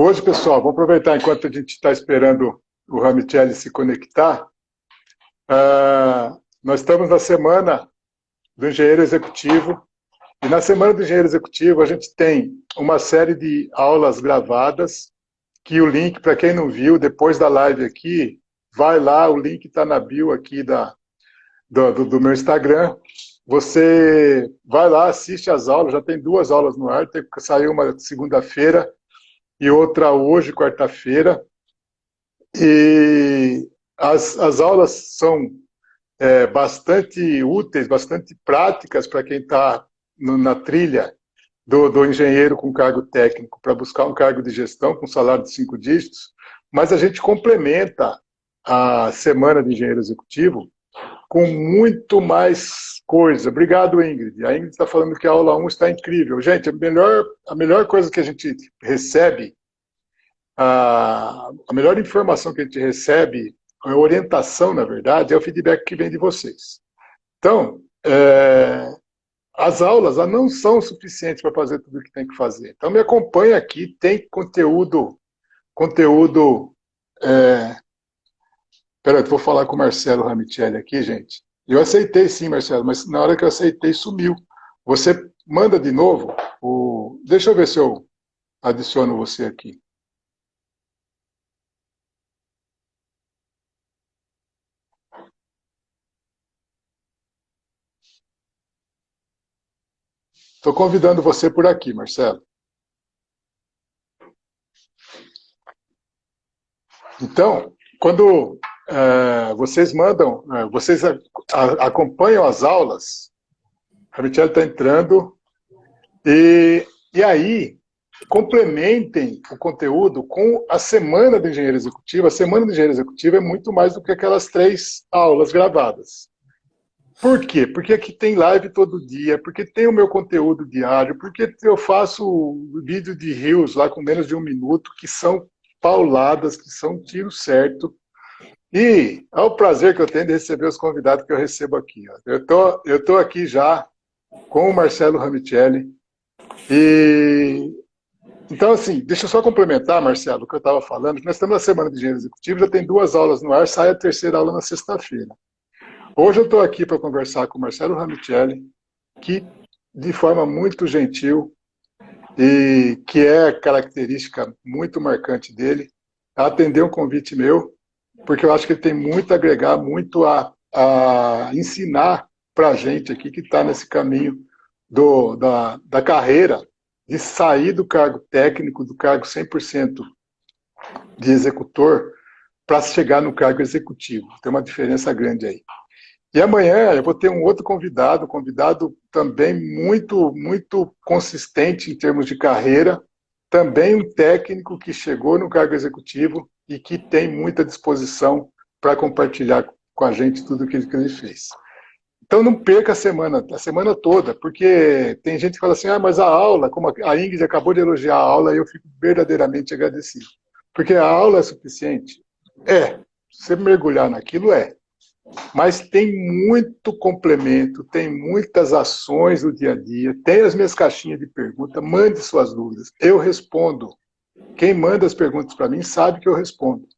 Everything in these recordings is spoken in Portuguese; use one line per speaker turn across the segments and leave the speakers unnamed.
Hoje, pessoal, vamos aproveitar enquanto a gente está esperando o Ramicelli se conectar. Nós estamos na semana do engenheiro executivo. E na semana do engenheiro executivo, a gente tem uma série de aulas gravadas, que o link, para quem não viu, depois da live aqui, vai lá, o link está na bio aqui do meu Instagram. Você vai lá, assiste as aulas, já tem 2 aulas no ar, saiu uma segunda-feira e outra hoje, quarta-feira. E as aulas são bastante úteis, bastante práticas para quem está na trilha do engenheiro com cargo técnico para buscar um cargo de gestão com salário de 5 dígitos, mas a gente complementa a semana de engenheiro executivo com muito mais coisa. Obrigado, Ingrid. A Ingrid está falando que a aula 1 está incrível. Gente, a melhor coisa que a gente recebe, a melhor informação que a gente recebe, a orientação, na verdade, é o feedback que vem de vocês. Então, as aulas não são suficientes para fazer tudo o que tem que fazer. Então, me acompanha aqui, tem conteúdo. Peraí, vou falar com o Marcelo Ramicelli aqui, gente. Eu aceitei sim, Marcelo, mas na hora que eu aceitei, sumiu. Você manda de novo? Deixa eu ver se eu adiciono você aqui. Estou convidando você por aqui, Marcelo. Então, quando vocês mandam, vocês acompanham as aulas, a Michelle está entrando, e aí complementem o conteúdo com a semana do engenheiro executivo. A semana do engenheiro executivo é muito mais do que aquelas 3 aulas gravadas. Por quê? Porque aqui tem live todo dia, porque tem o meu conteúdo diário, porque eu faço vídeo de reels lá com menos de 1 minuto, que são pauladas, que são tiro certo. E é o prazer que eu tenho de receber os convidados que eu recebo aqui. Ó. Eu tô aqui já com o Marcelo Ramicelli. Então, assim, deixa eu só complementar, Marcelo, o que eu estava falando. Nós estamos na semana de engenheiro executivo, já tem 2 aulas no ar, sai a 3ª aula na sexta-feira. Hoje eu estou aqui para conversar com o Marcelo Ramicelli, que, de forma muito gentil, e que é característica muito marcante dele, atendeu um convite meu, porque eu acho que ele tem muito a agregar, muito a ensinar para a gente aqui que está nesse caminho da carreira, de sair do cargo técnico, do cargo 100% de executor, para chegar no cargo executivo. Tem uma diferença grande aí. E amanhã eu vou ter um outro convidado também muito, muito consistente em termos de carreira, também um técnico que chegou no cargo executivo e que tem muita disposição para compartilhar com a gente tudo aquilo que ele fez. Então não perca a semana toda, porque tem gente que fala assim, mas a aula, como a Ingrid acabou de elogiar a aula, eu fico verdadeiramente agradecido. Porque a aula é suficiente? Se você mergulhar naquilo, mas tem muito complemento, tem muitas ações do dia a dia, tem as minhas caixinhas de pergunta, mande suas dúvidas, eu respondo. Quem manda as perguntas para mim sabe que eu respondo,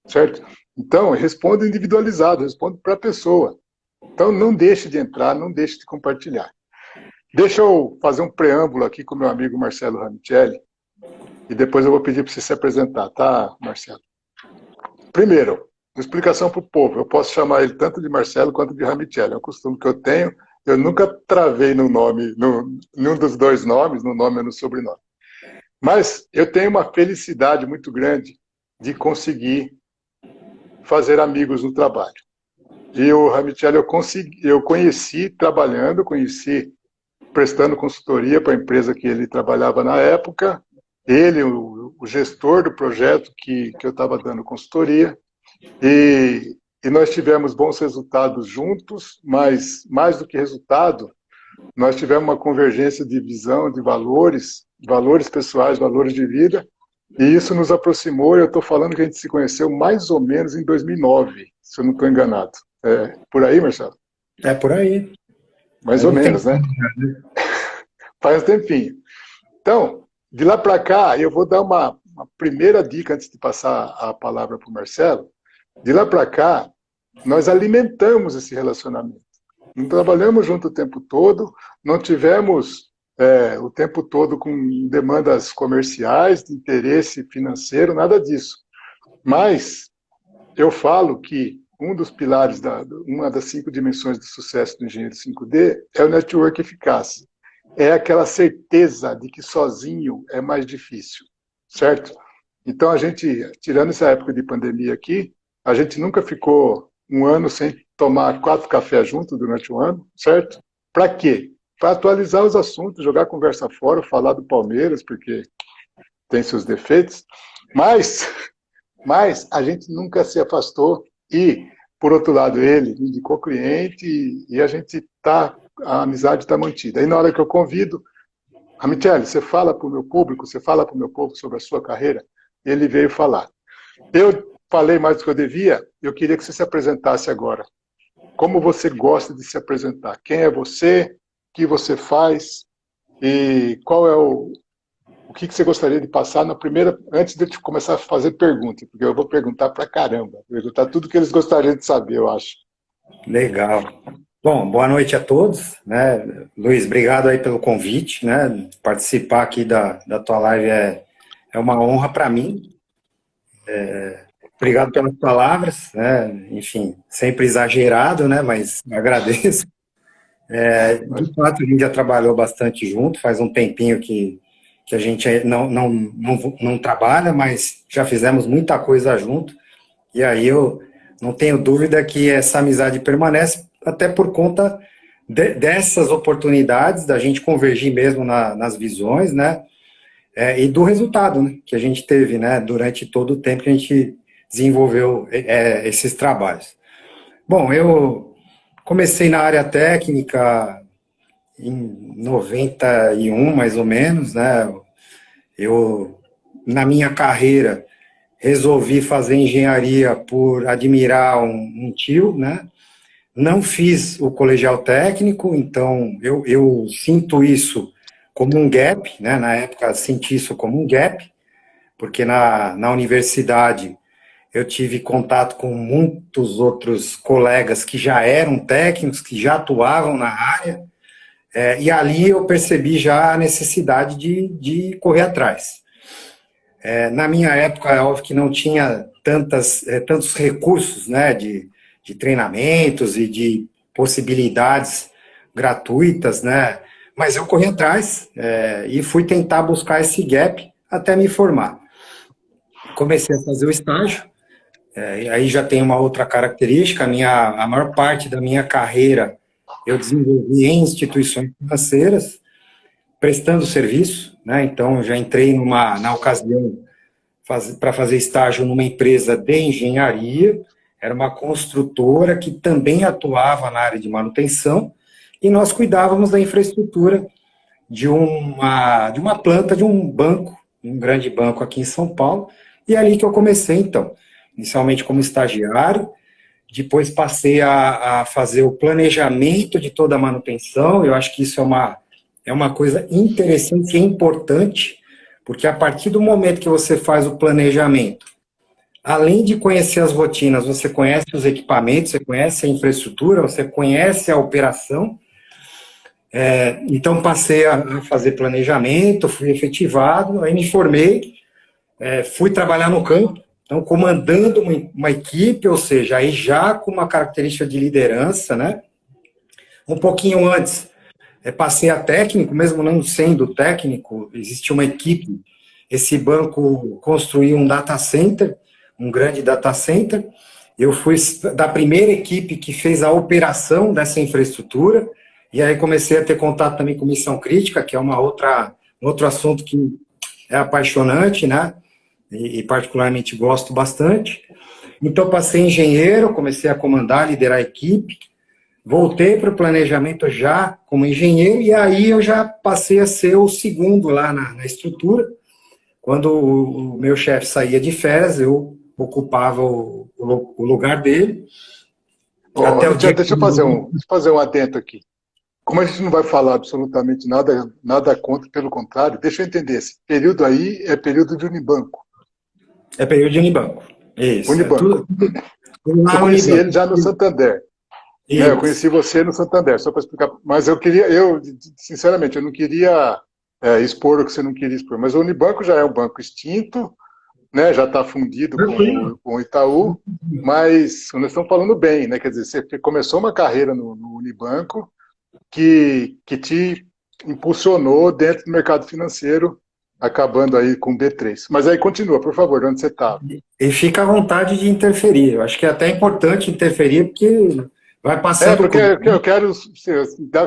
certo? Então, eu respondo individualizado, eu respondo para a pessoa. Então, não deixe de entrar, não deixe de compartilhar. Deixa eu fazer um preâmbulo aqui com o meu amigo Marcelo Ramicelli, e depois eu vou pedir para você se apresentar, tá, Marcelo? Primeiro, explicação para o povo. Eu posso chamar ele tanto de Marcelo quanto de Ramicelli. É um costume que eu tenho. Eu nunca travei no nome, num dos 2 nomes, no nome ou no sobrenome. Mas eu tenho uma felicidade muito grande de conseguir fazer amigos no trabalho. E o Ramicelli eu conheci trabalhando, prestando consultoria para a empresa que ele trabalhava na época. Ele, o gestor do projeto que eu estava dando consultoria. E nós tivemos bons resultados juntos, mas mais do que resultado, nós tivemos uma convergência de visão, de valores pessoais, valores de vida, e isso nos aproximou. Eu estou falando que a gente se conheceu mais ou menos em 2009, se eu não estou enganado. Por aí, Marcelo?
É por aí.
Mais ou menos, né? Faz um tempinho. Então, de lá para cá, eu vou dar uma uma primeira dica antes de passar a palavra para o Marcelo. De lá para cá, nós alimentamos esse relacionamento. Não trabalhamos junto o tempo todo, não tivemos o tempo todo com demandas comerciais, de interesse financeiro, nada disso. Mas eu falo que um dos pilares, uma das 5 dimensões do sucesso do engenheiro 5D é o network eficaz. É aquela certeza de que sozinho é mais difícil, certo? Então, a gente, tirando essa época de pandemia aqui, a gente nunca ficou um ano sem tomar 4 cafés juntos durante o ano, certo? Para quê? Para atualizar os assuntos, jogar conversa fora, falar do Palmeiras, porque tem seus defeitos, mas a gente nunca se afastou e, por outro lado, ele me indicou cliente e a gente a amizade está mantida. Aí na hora que eu convido, Michele, você fala para o meu público, você fala para o meu povo sobre a sua carreira? Ele veio falar. Eu falei mais do que eu devia, eu queria que você se apresentasse agora. Como você gosta de se apresentar? Quem é você? O que você faz? E qual é o que você gostaria de passar na primeira, antes de eu começar a fazer perguntas, porque eu vou perguntar pra caramba, perguntar tudo que eles gostariam de saber, eu acho.
Legal. Bom, boa noite a todos, né? Luiz, obrigado aí pelo convite, né? Participar aqui da tua live é uma honra para mim. Obrigado pelas palavras, né? Enfim, sempre exagerado, né? Mas agradeço. De fato, a gente já trabalhou bastante junto, faz um tempinho que a gente não trabalha, mas já fizemos muita coisa junto, e aí eu não tenho dúvida que essa amizade permanece, até por conta dessas oportunidades, da gente convergir mesmo nas visões, né, e do resultado, né, que a gente teve, né, durante todo o tempo que a gente desenvolveu esses trabalhos. Bom, eu comecei na área técnica em 91, mais ou menos, né? Eu, na minha carreira, resolvi fazer engenharia por admirar um tio, né? Não fiz o colegial técnico, então eu sinto isso como um gap, né? Na época, senti isso como um gap, porque na universidade eu tive contato com muitos outros colegas que já eram técnicos, que já atuavam na área, e ali eu percebi já a necessidade de correr atrás. Na minha época, é óbvio que não tinha tantos recursos, né, de treinamentos e de possibilidades gratuitas, né, mas eu corri atrás e fui tentar buscar esse gap até me formar. Comecei a fazer o estágio, aí já tem uma outra característica, a maior parte da minha carreira eu desenvolvi em instituições financeiras, prestando serviço, né? Então, já entrei na ocasião, para fazer estágio numa empresa de engenharia, era uma construtora que também atuava na área de manutenção, e nós cuidávamos da infraestrutura de uma planta, de um banco, um grande banco aqui em São Paulo, e é ali que eu comecei, então, inicialmente como estagiário, depois passei a fazer o planejamento de toda a manutenção. Eu acho que isso é uma coisa interessante e importante, porque a partir do momento que você faz o planejamento, além de conhecer as rotinas, você conhece os equipamentos, você conhece a infraestrutura, você conhece a operação. Então passei a fazer planejamento, fui efetivado, aí me formei, fui trabalhar no campo, então comandando uma equipe, ou seja, aí já com uma característica de liderança, né? Um pouquinho antes, passei a técnico, mesmo não sendo técnico, existia uma equipe, esse banco construiu um data center, um grande data center, eu fui da primeira equipe que fez a operação dessa infraestrutura, e aí comecei a ter contato também com missão crítica, que é um outro assunto que é apaixonante, né? E particularmente gosto bastante. Então passei engenheiro, comecei a comandar, liderar a equipe, voltei para o planejamento já como engenheiro, e aí eu já passei a ser o segundo lá na estrutura. Quando o meu chefe saía de férias, eu ocupava o lugar dele.
Deixa eu fazer um adendo aqui. Como a gente não vai falar absolutamente nada contra, pelo contrário, deixa eu entender, esse período aí é período de Unibanco.
É período de Unibanco. Isso. É
Unibanco.
tudo lá
Eu
no
conheci
Unibanco.
ele já no Santander. Né, eu
Isso.
conheci você no Santander, só para explicar. Mas sinceramente, eu não queria expor o que você não queria expor. Mas o Unibanco já é um banco extinto, né, já está fundido
Tranquilo.
com o Itaú, mas nós estamos falando bem, né? Quer dizer, você começou uma carreira no Unibanco que te impulsionou dentro do mercado financeiro, acabando aí com o B3. Mas aí continua, por favor, onde você estava.
E fica à vontade de interferir. Eu acho que é até importante interferir, porque vai passando o
Porque
tempo.
eu quero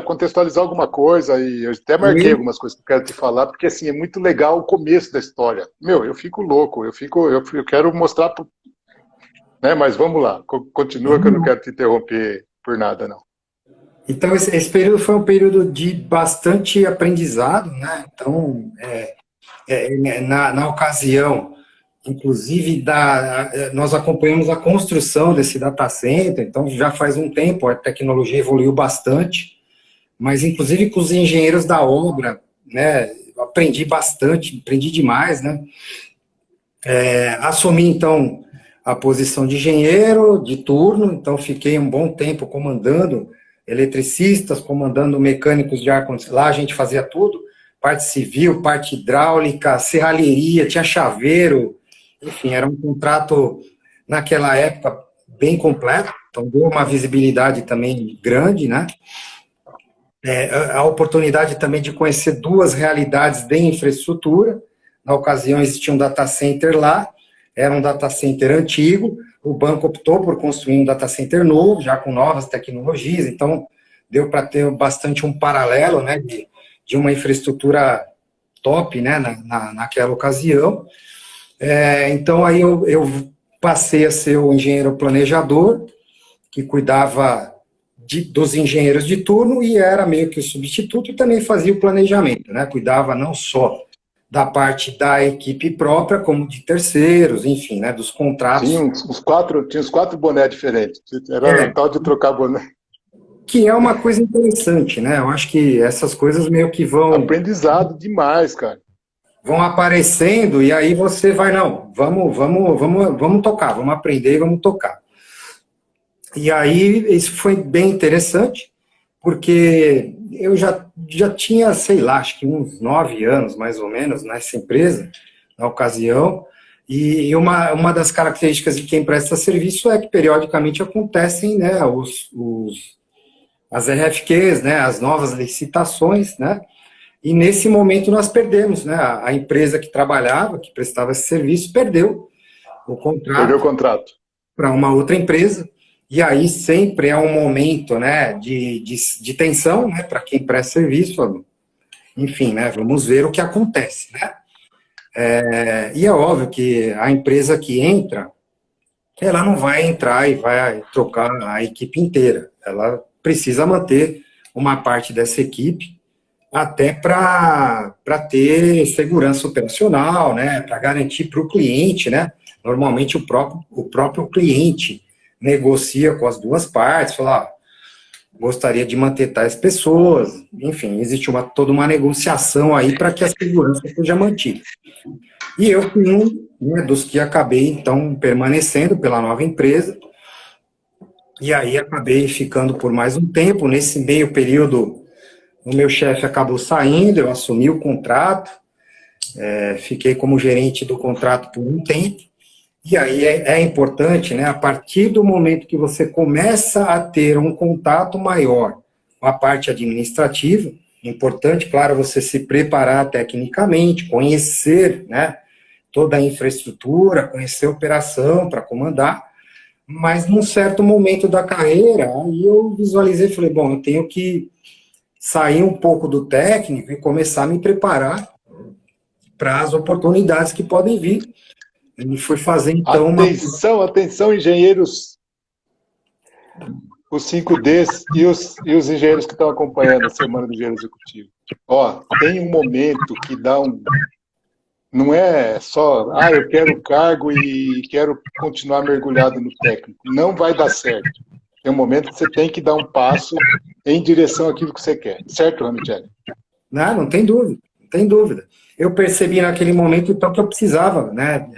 contextualizar alguma coisa e eu até marquei algumas coisas que eu quero te falar, porque assim, é muito legal o começo da história. Meu, eu fico louco, eu quero mostrar, né, mas vamos lá, continua que eu não quero te interromper por nada, não.
Então, esse período foi um período de bastante aprendizado, né? Então, na ocasião, inclusive, nós acompanhamos a construção desse data center, então já faz um tempo, a tecnologia evoluiu bastante, mas inclusive com os engenheiros da obra, né? Aprendi bastante, aprendi demais, né? Assumi, então, a posição de engenheiro de turno, então fiquei um bom tempo comandando eletricistas, comandando mecânicos de ar-condicionado. Lá a gente fazia tudo, parte civil, parte hidráulica, serralheria, tinha chaveiro, enfim, era um contrato, naquela época, bem completo, então deu uma visibilidade também grande, né? A oportunidade também de conhecer duas realidades de infraestrutura. Na ocasião existia um data center lá, era um data center antigo, o banco optou por construir um data center novo, já com novas tecnologias, então deu para ter bastante um paralelo, né, de uma infraestrutura top, né, naquela ocasião. Então aí eu passei a ser o engenheiro planejador, que cuidava dos engenheiros de turno e era meio que o substituto e também fazia o planejamento, né? Cuidava não só da parte da equipe própria, como de terceiros, enfim, né? Dos contratos.
Tinha uns quatro bonés diferentes. Era
É,
tal de trocar boné.
que é uma coisa interessante, né? Eu acho que essas coisas meio que
Aprendizado demais, cara.
vão aparecendo e aí você vai, não, vamos tocar, vamos aprender e vamos tocar. E aí isso foi bem interessante, porque eu já tinha, sei lá, acho que uns 9 anos, mais ou menos, nessa empresa, na ocasião, e uma das características de quem presta serviço é que periodicamente acontecem, né, as RFQs, né, as novas licitações, né, e nesse momento nós perdemos, né, a empresa que trabalhava, que prestava esse serviço, perdeu o
Perdeu o
contrato
contrato.
para uma outra empresa, e aí sempre é um momento, né, de tensão, né, para quem presta serviço, enfim, né, vamos ver o que acontece, né. E é óbvio que a empresa que entra, ela não vai entrar e vai trocar a equipe inteira, ela precisa manter uma parte dessa equipe, até para ter segurança operacional, né, para garantir para o cliente, né, normalmente o próprio cliente negocia com as duas partes, fala, gostaria de manter tais pessoas, enfim, existe toda uma negociação aí para que a segurança seja mantida. E eu fui um, né, dos que acabei, então, permanecendo pela nova empresa, e aí acabei ficando por mais um tempo. Nesse meio período, o meu chefe acabou saindo, eu assumi o contrato, fiquei como gerente do contrato por um tempo, e aí é importante, né, a partir do momento que você começa a ter um contato maior com a parte administrativa, é importante, claro, você se preparar tecnicamente, conhecer, né, toda a infraestrutura, conhecer a operação para comandar, mas num certo momento da carreira, aí eu visualizei e falei, bom, eu tenho que sair um pouco do técnico e começar a me preparar para as oportunidades que podem vir. E fui fazer, então,
Atenção, atenção, engenheiros, os 5Ds e os engenheiros que estão acompanhando a Semana do Engenheiro Executivo. Ó, tem um momento que dá um... Não é só, eu quero o cargo e quero continuar mergulhado no técnico. Não vai dar certo. Tem um momento que você tem que dar um passo em direção àquilo que você quer. Certo, Ramicelli?
Não tem dúvida, não tem dúvida. Eu percebi naquele momento, então, que eu precisava, né,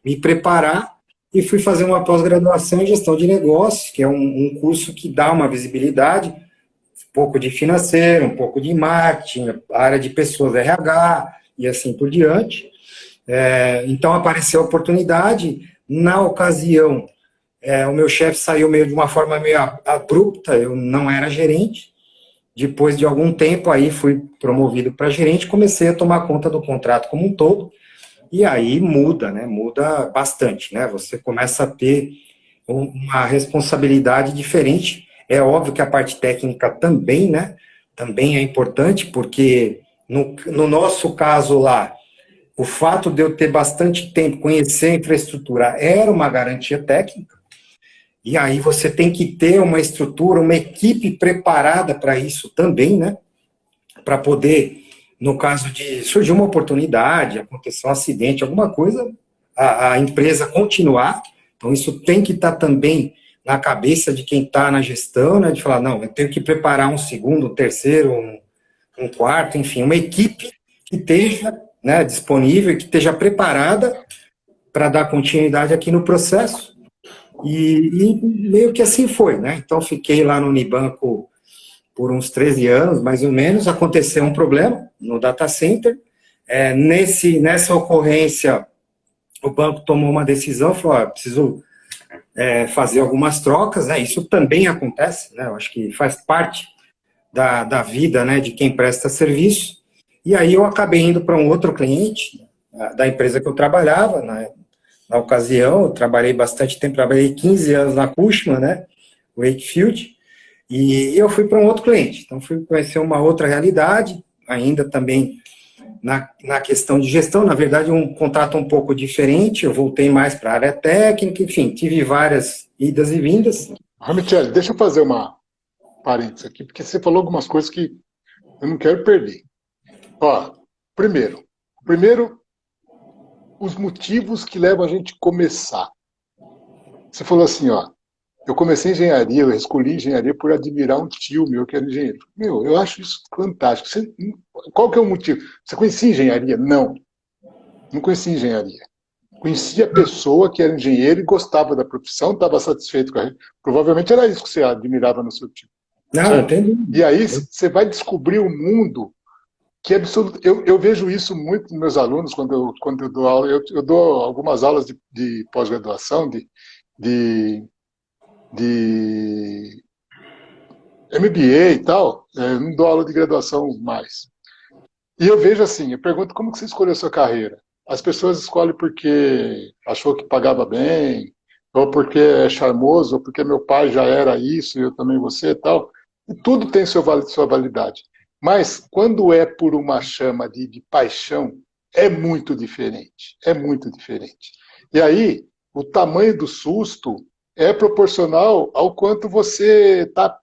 me preparar e fui fazer uma pós-graduação em gestão de negócios, que é um curso que dá uma visibilidade, um pouco de financeiro, um pouco de marketing, área de pessoas RH e assim por diante. Então apareceu a oportunidade. Na ocasião, o meu chefe saiu meio de uma forma meio abrupta, eu não era gerente. Depois de algum tempo, aí fui promovido para gerente, comecei a tomar conta do contrato como um todo, e aí muda, né? Muda bastante, né? Você começa a ter uma responsabilidade diferente. É óbvio que a parte técnica também, né? Também é importante, porque no nosso caso lá, o fato de eu ter bastante tempo, conhecer a infraestrutura, era uma garantia técnica. E aí você tem que ter uma estrutura, uma equipe preparada para isso também, né? Para poder, no caso de surgir uma oportunidade, acontecer um acidente, alguma coisa, a empresa continuar. Então isso tem que estar também na cabeça de quem está na gestão, né? De falar, não, eu tenho que preparar um segundo, um terceiro, um quarto, enfim, uma equipe que esteja, né, disponível, que esteja preparada para dar continuidade aqui no processo. E meio que assim foi, né? Então, fiquei lá no Unibanco por uns 13 anos, mais ou menos. Aconteceu um problema no data center. Nessa ocorrência, o banco tomou uma decisão, falou, preciso fazer algumas trocas, né? Isso também acontece, né? Eu acho que faz parte da vida, né, de quem presta serviço. E aí eu acabei indo para um outro cliente da empresa que eu trabalhava, né? Na ocasião, eu trabalhei bastante tempo, trabalhei 15 anos na Cushman, né, Wakefield, e eu fui para um outro cliente. Então, fui conhecer uma outra realidade, ainda também na questão de gestão, na verdade, um contrato um pouco diferente, eu voltei mais para a área técnica, enfim, tive várias idas e vindas.
Michele, deixa eu fazer uma parênteses aqui, porque você falou algumas coisas que eu não quero perder. Ó, primeiro, os motivos que levam a gente a começar. Você falou assim, ó, eu comecei engenharia, eu escolhi engenharia por admirar um tio meu que era engenheiro. Meu, eu acho isso fantástico. Qual que é o motivo? Você conhecia engenharia? Não. Não conhecia engenharia. Conhecia a pessoa que era engenheiro e gostava da profissão, estava satisfeito com a... Provavelmente era isso que você admirava no seu tio.
Não, entendi.
E aí você vai descobrir o mundo que é absoluto. Eu vejo isso muito nos meus alunos quando eu dou aula. Eu dou algumas aulas de pós-graduação, de MBA e tal. Não dou aula de graduação mais. E eu vejo assim, eu pergunto como que você escolheu a sua carreira? As pessoas escolhem porque achou que pagava bem, ou porque é charmoso, ou porque meu pai já era isso, e eu também você e tal. E tudo tem sua validade. Mas quando é por uma chama de paixão, é muito diferente. É muito diferente. E aí, o tamanho do susto é proporcional ao quanto você tá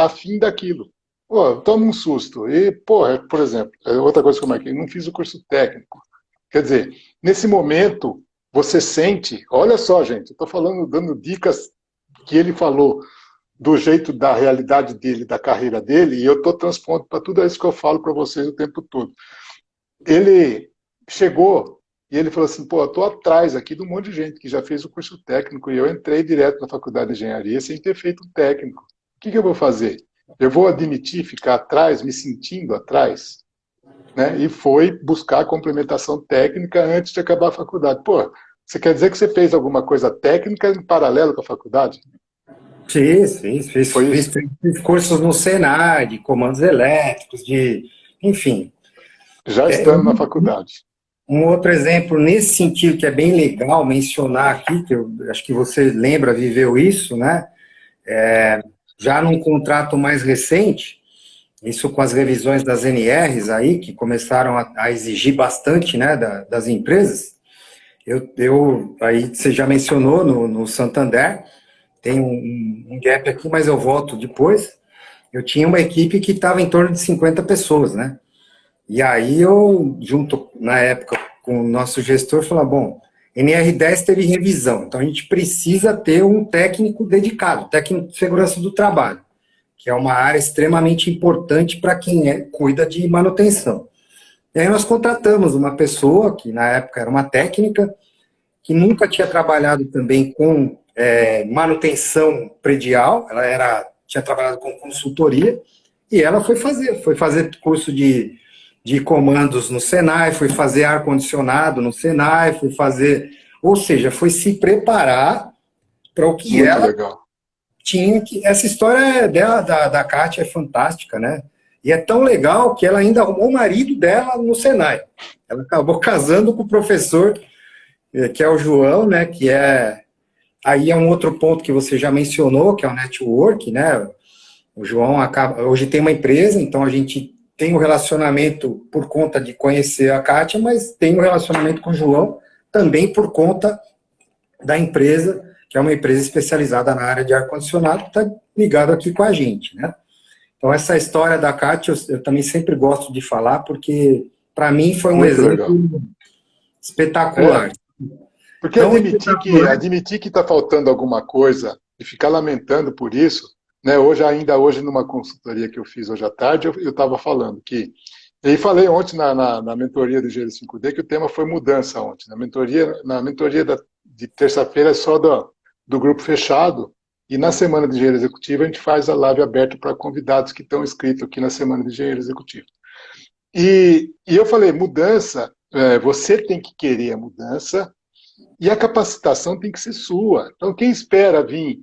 afim daquilo. Pô, toma um susto. E, porra, por exemplo, outra coisa que eu marquei, não fiz o curso técnico. Quer dizer, nesse momento, você sente, olha só, gente, eu estou falando, dando dicas que ele falou do jeito da realidade dele, da carreira dele, e eu estou transpondo para tudo isso que eu falo para vocês o tempo todo. Ele chegou e ele falou assim, pô, eu estou atrás aqui de um monte de gente que já fez o curso técnico e eu entrei direto na faculdade de engenharia sem ter feito o técnico. O que eu vou fazer? Eu vou admitir ficar atrás, me sentindo atrás? Né? E foi buscar a complementação técnica antes de acabar a faculdade. Pô, você quer dizer que você fez alguma coisa técnica em paralelo com a faculdade?
Fiz cursos no Senai, de comandos elétricos, enfim.
Já estando na faculdade.
Um outro exemplo nesse sentido que é bem legal mencionar aqui, que eu acho que você lembra, viveu isso, né? Já num contrato mais recente, isso com as revisões das NRs aí, que começaram a exigir bastante, né, das empresas. Aí você já mencionou no Santander, tem um gap aqui, mas eu volto depois. Eu tinha uma equipe que estava em torno de 50 pessoas, né? E aí eu, junto, na época, com o nosso gestor, falei, bom, NR10 teve revisão, então a gente precisa ter um técnico dedicado, técnico de segurança do trabalho, que é uma área extremamente importante para quem cuida de manutenção. E aí nós contratamos uma pessoa, que na época era uma técnica, que nunca tinha trabalhado também com manutenção predial, ela tinha trabalhado com consultoria, e ela foi fazer curso de comandos no Senai, foi fazer ar-condicionado no Senai, ou seja, foi se preparar para o que
Muito
ela
legal.
tinha que... Essa história dela, da Kátia, é fantástica, né? E é tão legal que ela ainda arrumou o marido dela no Senai. Ela acabou casando com o professor, que é o João, né? Que aí é um outro ponto que você já mencionou, que é o network, né? O João hoje tem uma empresa, então a gente tem um relacionamento por conta de conhecer a Kátia, mas tem um relacionamento com o João também por conta da empresa, que é uma empresa especializada na área de ar-condicionado, que está ligado aqui com a gente, né? Então, essa história da Kátia, eu também sempre gosto de falar, porque, para mim, foi um
Muito
exemplo
legal.
espetacular.
Porque
Então,
admitir que está faltando alguma coisa e ficar lamentando por isso, né? Ainda hoje, numa consultoria que eu fiz hoje à tarde, eu estava falando que... E falei ontem na mentoria do Engenheiro 5D que o tema foi mudança ontem. Na mentoria de terça-feira é só do grupo fechado, e na semana de Engenheiro Executivo a gente faz a live aberta para convidados que estão inscritos aqui na semana de Engenheiro Executivo. E eu falei, mudança, você tem que querer a mudança, e a capacitação tem que ser sua. Então, quem espera vir,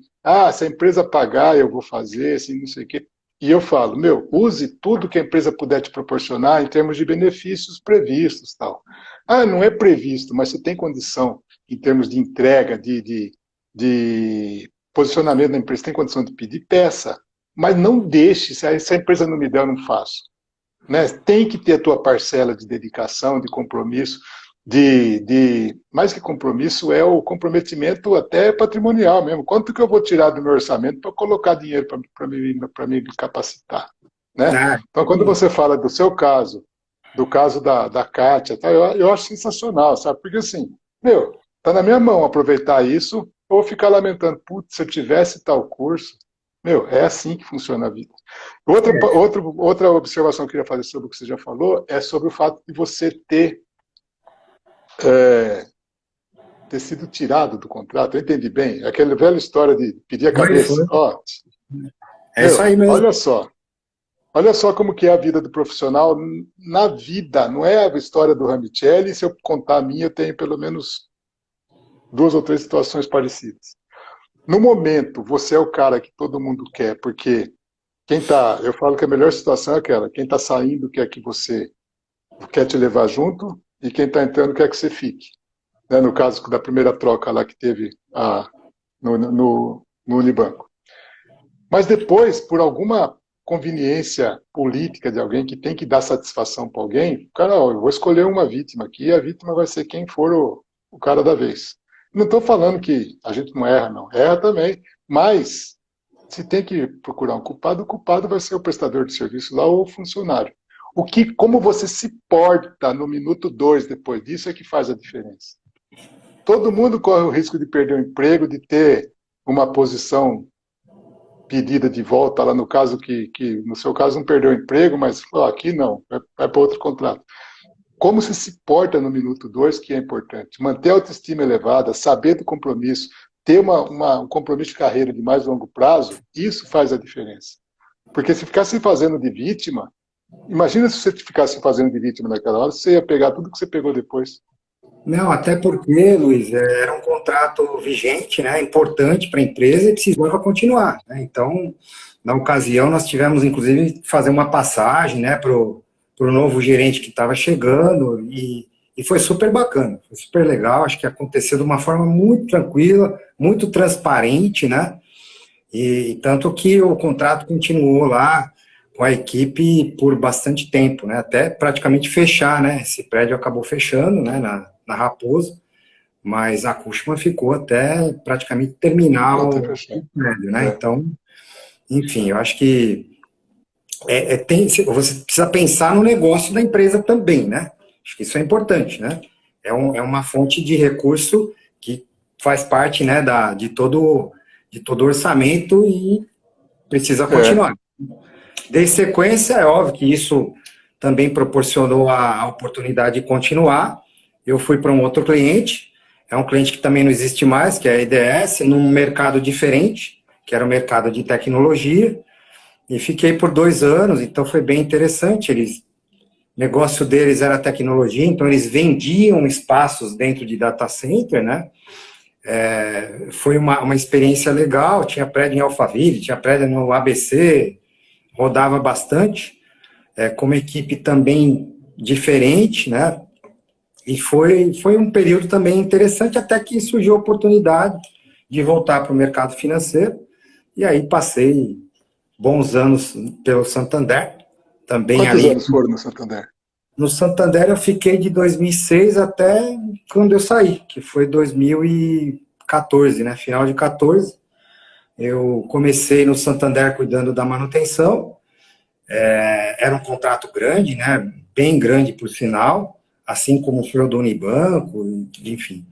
se a empresa pagar, eu vou fazer, assim, não sei o quê. E eu falo, use tudo que a empresa puder te proporcionar em termos de benefícios previstos, tal. Não é previsto, mas você tem condição, em termos de entrega, de posicionamento da empresa, tem condição de pedir, peça. Mas não deixe, se a empresa não me der, eu não faço. Né? Tem que ter a tua parcela de dedicação, de compromisso, mais que compromisso, é o comprometimento até patrimonial mesmo. Quanto que eu vou tirar do meu orçamento para colocar dinheiro para me capacitar? Né? Então, quando você fala do seu caso, do caso da Kátia, tá, eu acho sensacional, sabe? Porque assim, tá na minha mão aproveitar isso, ou ficar lamentando, putz, se eu tivesse tal curso, é assim que funciona a vida. Outra observação que eu queria fazer sobre o que você já falou é sobre o fato de você ter sido tirado do contrato. Eu entendi bem. Aquela velha história de pedir a cabeça.
Isso aí mesmo.
Olha só como que é a vida do profissional na vida. Não é a história do Ramicelli. Se eu contar a minha, eu tenho pelo menos 2 ou 3 situações parecidas. No momento, você é o cara que todo mundo quer, porque eu falo que a melhor situação é aquela, quem está saindo quer que você quer te levar junto, e quem está entrando quer que você fique. Né? No caso da primeira troca lá que teve no Unibanco. Mas depois, por alguma conveniência política de alguém que tem que dar satisfação para alguém, cara, eu vou escolher uma vítima aqui, e a vítima vai ser quem for o cara da vez. Não estou falando que a gente não erra, não. Erra também, mas se tem que procurar um culpado, o culpado vai ser o prestador de serviço lá ou o funcionário. Como você se porta no minuto 2 depois disso é que faz a diferença. Todo mundo corre o risco de perder o emprego, de ter uma posição pedida de volta, lá no caso que no seu caso não perdeu o emprego, mas aqui não, vai para outro contrato. Como você se porta no minuto 2 que é importante. Manter a autoestima elevada, saber do compromisso, ter um compromisso de carreira de mais longo prazo, isso faz a diferença. Porque se ficar se fazendo de vítima, imagina se você ficasse fazendo de vítima naquela hora, você ia pegar tudo que você pegou depois.
Não, até porque, Luiz, era um contrato vigente, né, importante para a empresa e precisava continuar. Né? Então, na ocasião, nós tivemos, inclusive, que fazer uma passagem, né, para o novo gerente que estava chegando e foi super bacana, foi super legal. Acho que aconteceu de uma forma muito tranquila, muito transparente, né? E tanto que o contrato continuou lá com a equipe por bastante tempo, né? Até praticamente fechar, né? Esse prédio acabou fechando, né? Na Raposo, mas a Cushman ficou até praticamente terminar o prédio, né? Então, enfim, eu acho que você precisa pensar no negócio da empresa também, né? Acho que isso é importante, né? É uma fonte de recurso que faz parte, né, de todo orçamento e precisa continuar. De sequência, é óbvio que isso também proporcionou a oportunidade de continuar. Eu fui para um outro cliente. é um cliente que também não existe mais, que é a EDS, num mercado diferente, que era o mercado de tecnologia, e fiquei por 2 anos, então foi bem interessante. O negócio deles era tecnologia, então eles vendiam espaços dentro de data center, né? Foi uma experiência legal, tinha prédio em Alphaville, tinha prédio no ABC, rodava bastante, com uma equipe também diferente, né? E foi um período também interessante, até que surgiu a oportunidade de voltar para o mercado financeiro, e aí passei bons anos pelo Santander, também
Quantos
ali.
anos foram no Santander?
No Santander eu fiquei de 2006 até quando eu saí, que foi 2014, né? Final de 14. Eu comecei no Santander cuidando da manutenção. Era um contrato grande, né? Bem grande por sinal, assim como foi o do Unibanco, enfim.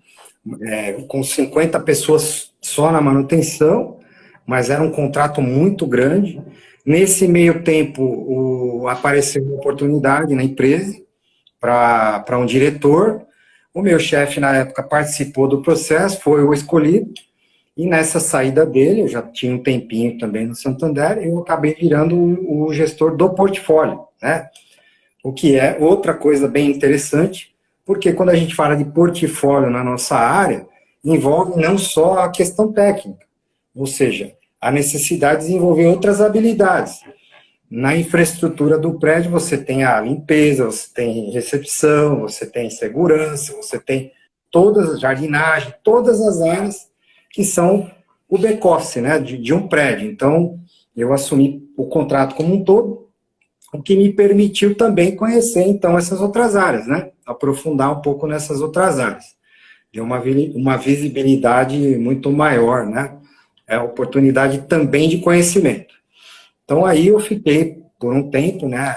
Com 50 pessoas só na manutenção, mas era um contrato muito grande. Nesse meio tempo, apareceu uma oportunidade na empresa para um diretor. O meu chefe, na época, participou do processo, foi o escolhido, e nessa saída dele, eu já tinha um tempinho também no Santander, eu acabei virando o gestor do portfólio, né? O que é outra coisa bem interessante, porque quando a gente fala de portfólio na nossa área, envolve não só a questão técnica, ou seja, a necessidade de desenvolver outras habilidades. Na infraestrutura do prédio, você tem a limpeza, você tem recepção, você tem segurança, você tem todas as jardinagem, todas as áreas que são o back-office, né, de um prédio. Então, eu assumi o contrato como um todo, o que me permitiu também conhecer, então, essas outras áreas, né, aprofundar um pouco nessas outras áreas. Deu uma visibilidade muito maior, né, oportunidade também de conhecimento. Então, aí eu fiquei por um tempo, né,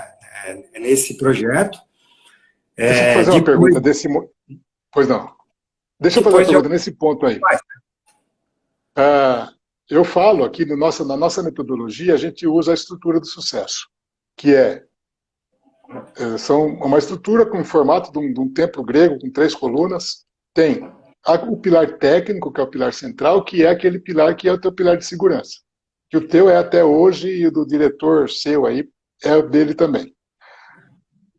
nesse projeto.
Deixa eu fazer uma pergunta desse... Pois não. Deixa eu fazer uma pergunta nesse ponto aí. Eu falo aqui na nossa metodologia, a gente usa a estrutura do sucesso, que são uma estrutura com o formato de um templo grego, com 3 colunas. Tem o pilar técnico, que é o pilar central, que é aquele pilar que é o teu pilar de segurança. Que o teu é até hoje, e o do diretor seu aí é o dele também.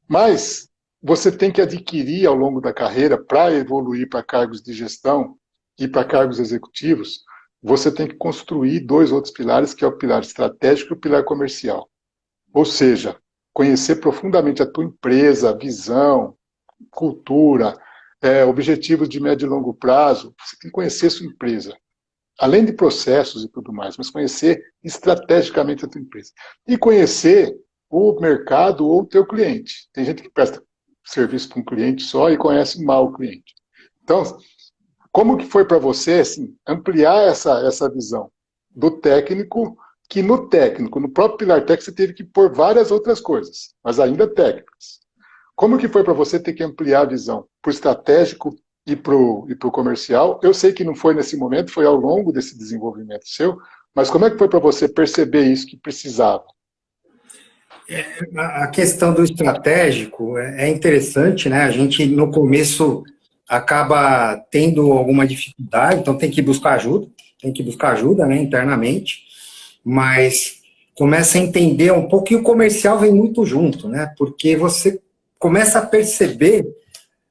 Mas você tem que adquirir ao longo da carreira, para evoluir para cargos de gestão e para cargos executivos, você tem que construir 2 outros pilares, que é o pilar estratégico e o pilar comercial. Ou seja, conhecer profundamente a tua empresa, visão, cultura, objetivos de médio e longo prazo. Você tem que conhecer a sua empresa. Além de processos e tudo mais, mas conhecer estrategicamente a tua empresa. E conhecer o mercado ou o teu cliente. Tem gente que presta serviço para um cliente só e conhece mal o cliente. Então, como que foi para você assim, ampliar essa visão do técnico, que no próprio pilar técnico, você teve que pôr várias outras coisas, mas ainda técnicas. Como que foi para você ter que ampliar a visão para o estratégico e para o comercial? Eu sei que não foi nesse momento, foi ao longo desse desenvolvimento seu, mas como é que foi para você perceber isso que precisava?
A questão do estratégico é interessante, né? A gente, no começo, acaba tendo alguma dificuldade, então tem que buscar ajuda, né, internamente, mas começa a entender um pouco, e o comercial vem muito junto, né? Porque você começa a perceber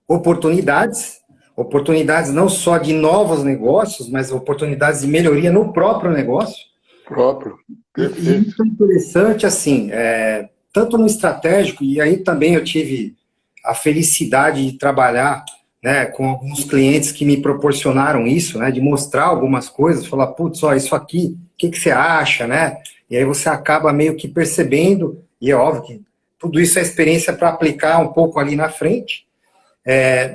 oportunidades não só de novos negócios, mas oportunidades de melhoria no próprio negócio. E isso é interessante, assim, tanto no estratégico, e aí também eu tive a felicidade de trabalhar, né, com alguns clientes que me proporcionaram isso, né, de mostrar algumas coisas, falar, putz, ó, isso aqui, o que você acha, né? E aí você acaba meio que percebendo, e é óbvio que tudo isso é experiência para aplicar um pouco ali na frente,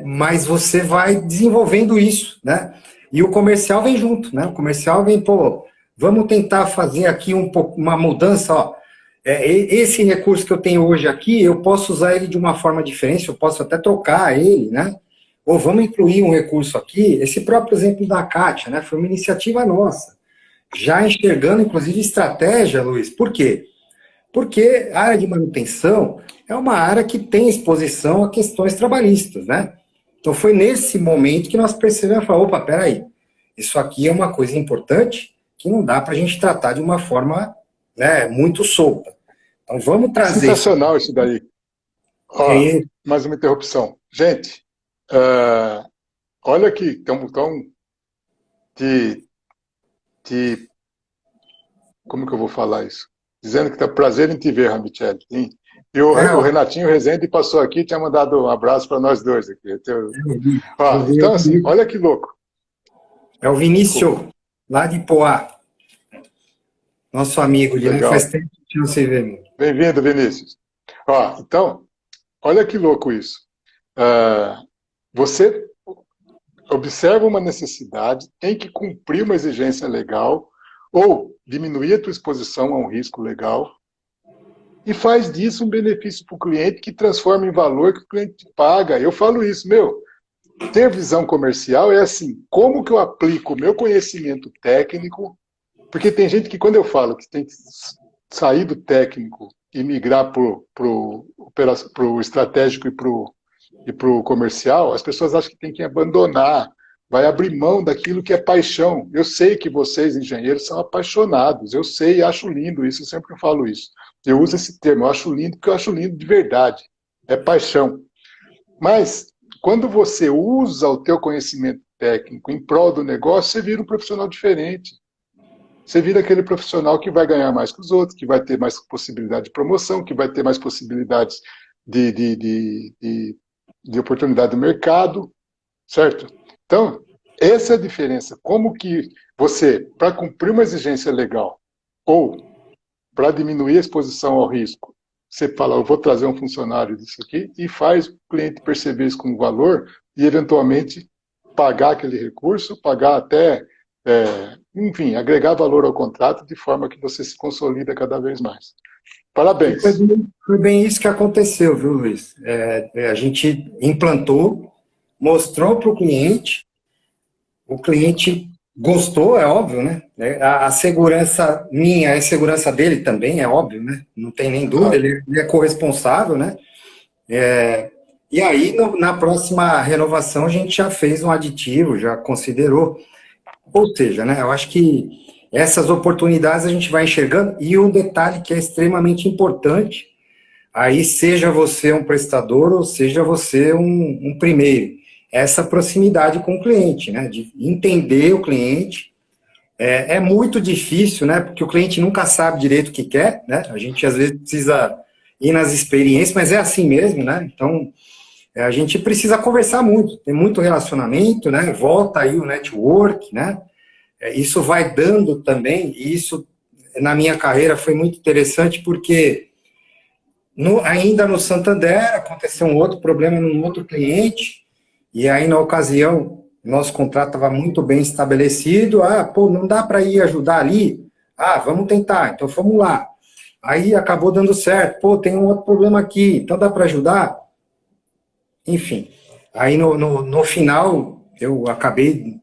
mas você vai desenvolvendo isso, né? E o comercial vem junto, né? O comercial vem, vamos tentar fazer aqui uma mudança, ó. Esse recurso que eu tenho hoje aqui, eu posso usar ele de uma forma diferente, eu posso até trocar ele, né? Ou vamos incluir um recurso aqui. Esse próprio exemplo da Kátia, né? Foi uma iniciativa nossa, já enxergando, inclusive, estratégia, Luiz. Por quê? Porque a área de manutenção é uma área que tem exposição a questões trabalhistas, né? Então foi nesse momento que nós percebemos, opa, peraí, isso aqui é uma coisa importante que não dá para a gente tratar de uma forma, né, muito solta. Então vamos trazer...
Sensacional isso daí. Ó,
E...
mais uma interrupção. Gente, olha aqui, estamos te... Como que eu vou falar isso? Dizendo que tá prazer em te ver, Ramichele. E o Renatinho Rezende passou aqui e tinha mandado um abraço para nós dois aqui. Então, assim, olha que louco.
É o Vinícius, lá de Poá. Nosso amigo, de
Legal.
Faz tempo que não se vê.
Bem-vindo, Vinícius. Então, olha que louco isso. Você observa uma necessidade, tem que cumprir uma exigência legal ou diminuir a tua exposição a um risco legal e faz disso um benefício para o cliente que transforma em valor que o cliente paga. Eu falo isso, ter visão comercial é assim, como que eu aplico o meu conhecimento técnico, porque tem gente que quando eu falo que tem que sair do técnico e migrar para o estratégico e para o comercial, as pessoas acham que tem que abandonar, vai abrir mão daquilo que é paixão. Eu sei que vocês, engenheiros, são apaixonados, eu sei e acho lindo isso, eu sempre falo isso. Eu uso esse termo, eu acho lindo porque eu acho lindo de verdade, é paixão. Mas, quando você usa o teu conhecimento técnico em prol do negócio, você vira um profissional diferente. Você vira aquele profissional que vai ganhar mais que os outros, que vai ter mais possibilidade de promoção, que vai ter mais possibilidades de oportunidade do mercado, certo? Então, essa é a diferença. Como que você, para cumprir uma exigência legal, ou para diminuir a exposição ao risco, você fala, eu vou trazer um funcionário disso aqui, e faz o cliente perceber isso como valor, e eventualmente pagar aquele recurso, pagar até, enfim, agregar valor ao contrato, de forma que você se consolida cada vez mais. Parabéns.
Foi bem isso que aconteceu, viu, Luiz? A gente implantou, mostrou para o cliente gostou, é óbvio, né? A segurança minha, a segurança dele também, é óbvio, né? Não tem nem dúvida, ele é corresponsável, né? E aí, na próxima renovação, a gente já fez um aditivo, já considerou. Ou seja, né? Eu acho que essas oportunidades a gente vai enxergando, e um detalhe que é extremamente importante, aí seja você um prestador ou seja você um primeiro, essa proximidade com o cliente, né? De entender o cliente. É muito difícil, né? Porque o cliente nunca sabe direito o que quer, né? A gente às vezes precisa ir nas experiências, mas é assim mesmo, né? Então, a gente precisa conversar muito, tem muito relacionamento, né? Volta aí o network, né? Isso vai dando também, e isso na minha carreira foi muito interessante, porque ainda no Santander aconteceu um outro problema num outro cliente, e aí na ocasião nosso contrato estava muito bem estabelecido, não dá para ir ajudar ali? Vamos tentar, então vamos lá. Aí acabou dando certo, tem um outro problema aqui, então dá para ajudar? Enfim, aí no final eu acabei,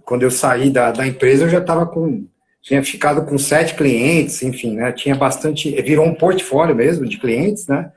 quando eu saí da empresa, eu já tinha ficado com 7 clientes, enfim, né, tinha bastante, virou um portfólio mesmo de clientes, né,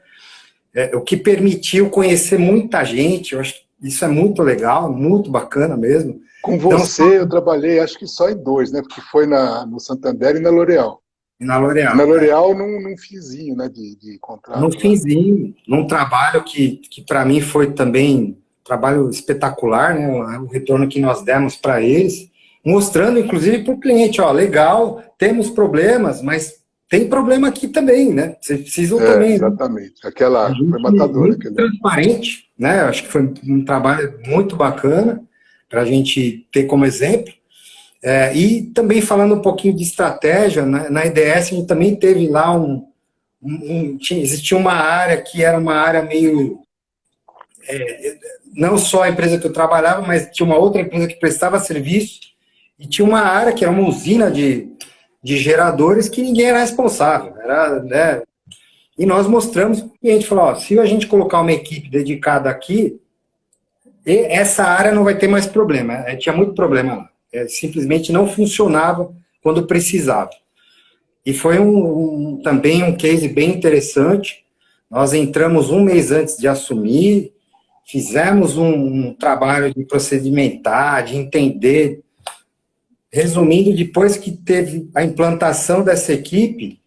o que permitiu conhecer muita gente. Eu acho que isso é muito legal, muito bacana mesmo.
Com você eu trabalhei, acho que só em 2, né, porque foi no Santander e na L'Oréal.
Na L'Oréal.
Na L'Oréal, num finzinho, né, de contrato.
Num finzinho, num trabalho que para mim foi também trabalho espetacular, né? O retorno que nós demos para eles, mostrando inclusive para o cliente, legal, temos problemas, mas tem problema aqui também, né? Vocês precisam também.
Exatamente. Aquela foi matadora.
Transparente, né? Acho que foi um trabalho muito bacana para a gente ter como exemplo. E também falando um pouquinho de estratégia, na IDS a gente também teve lá existia uma área que era uma área meio, não só a empresa que eu trabalhava, mas tinha uma outra empresa que prestava serviço, e tinha uma área que era uma usina de geradores que ninguém era responsável, né? E nós mostramos, e o cliente falou, se a gente colocar uma equipe dedicada aqui, essa área não vai ter mais problema. Tinha muito problema lá. Simplesmente não funcionava quando precisava. E foi também um case bem interessante. Nós entramos um mês antes de assumir, fizemos um trabalho de procedimentar, de entender. Resumindo, depois que teve a implantação dessa equipe,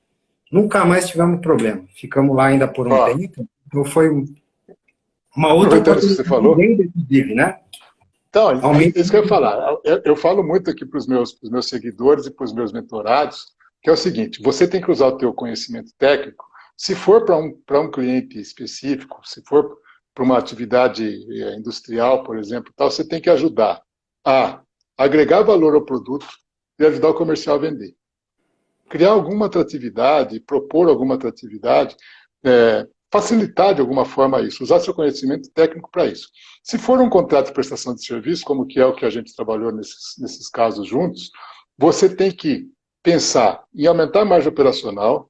nunca mais tivemos problema. Ficamos lá ainda por um tempo. Então foi uma outra
oportunidade que você falou,
bem decisiva, né?
Então, isso que eu ia falar. Eu falo muito aqui para os meus seguidores e para os meus mentorados, que é o seguinte: você tem que usar o teu conhecimento técnico, se for para um cliente específico, se for para uma atividade industrial, por exemplo, tal, você tem que ajudar a agregar valor ao produto e ajudar o comercial a vender. Criar alguma atratividade, propor alguma atratividade, facilitar de alguma forma isso, usar seu conhecimento técnico para isso. Se for um contrato de prestação de serviço, como que é o que a gente trabalhou nesses casos juntos, você tem que pensar em aumentar a margem operacional,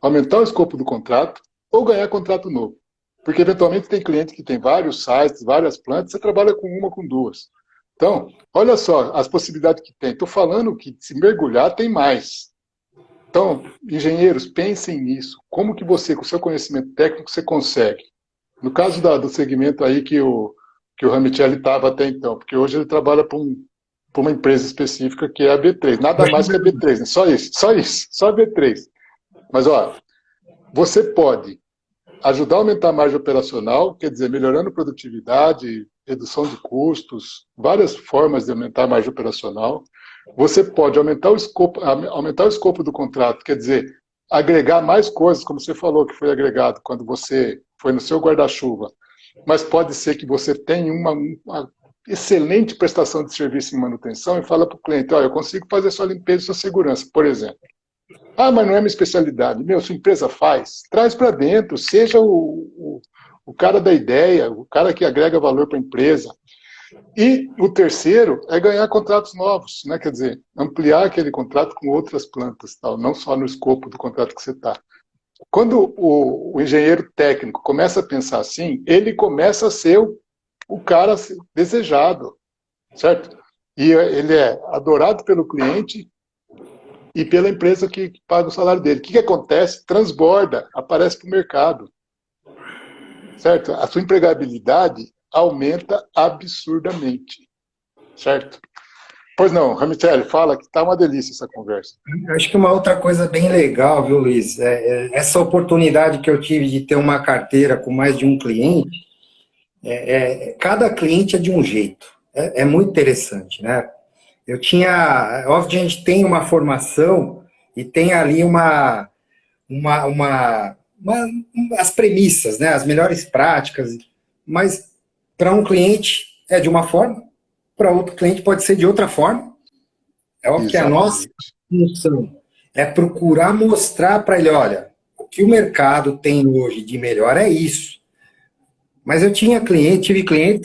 aumentar o escopo do contrato ou ganhar contrato novo. Porque, eventualmente, tem cliente que tem vários sites, várias plantas, você trabalha com uma, com duas. Então, olha só as possibilidades que tem. Estou falando que se mergulhar tem mais. Então, engenheiros, pensem nisso. Como que você, com o seu conhecimento técnico, você consegue? No caso do segmento aí que o Ramicelli estava até então, porque hoje ele trabalha para uma empresa específica que é a B3. Nada mais que a B3, né? Só a B3. Mas, ó, você pode ajudar a aumentar a margem operacional, quer dizer, melhorando a produtividade, redução de custos, várias formas de aumentar a margem operacional. Você pode aumentar o escopo do contrato, quer dizer, agregar mais coisas, como você falou que foi agregado quando você foi no seu guarda-chuva. Mas pode ser que você tenha uma excelente prestação de serviço em manutenção e fala para o cliente: olha, eu consigo fazer sua limpeza e sua segurança, por exemplo. Ah, mas não é minha especialidade. Sua empresa faz. Traz para dentro, seja o cara da ideia, o cara que agrega valor para a empresa. E o terceiro é ganhar contratos novos, né? Quer dizer, ampliar aquele contrato com outras plantas, tal, não só no escopo do contrato que você está. Quando o engenheiro técnico começa a pensar assim, ele começa a ser o cara desejado, certo? E ele é adorado pelo cliente e pela empresa que paga o salário dele. O que acontece? Transborda, aparece para o mercado, certo? A sua empregabilidade aumenta absurdamente, certo? Pois não, Ramicelli, fala que está uma delícia essa conversa.
Acho que uma outra coisa bem legal, viu, Luiz? Essa oportunidade que eu tive de ter uma carteira com mais de um cliente, cada cliente é de um jeito. É muito interessante, né? Óbvio que a gente tem uma formação e tem ali as premissas, né? As melhores práticas, mas para um cliente é de uma forma, para outro cliente pode ser de outra forma. É óbvio que a nossa função é procurar mostrar para ele: olha, o que o mercado tem hoje de melhor é isso. Mas eu tive cliente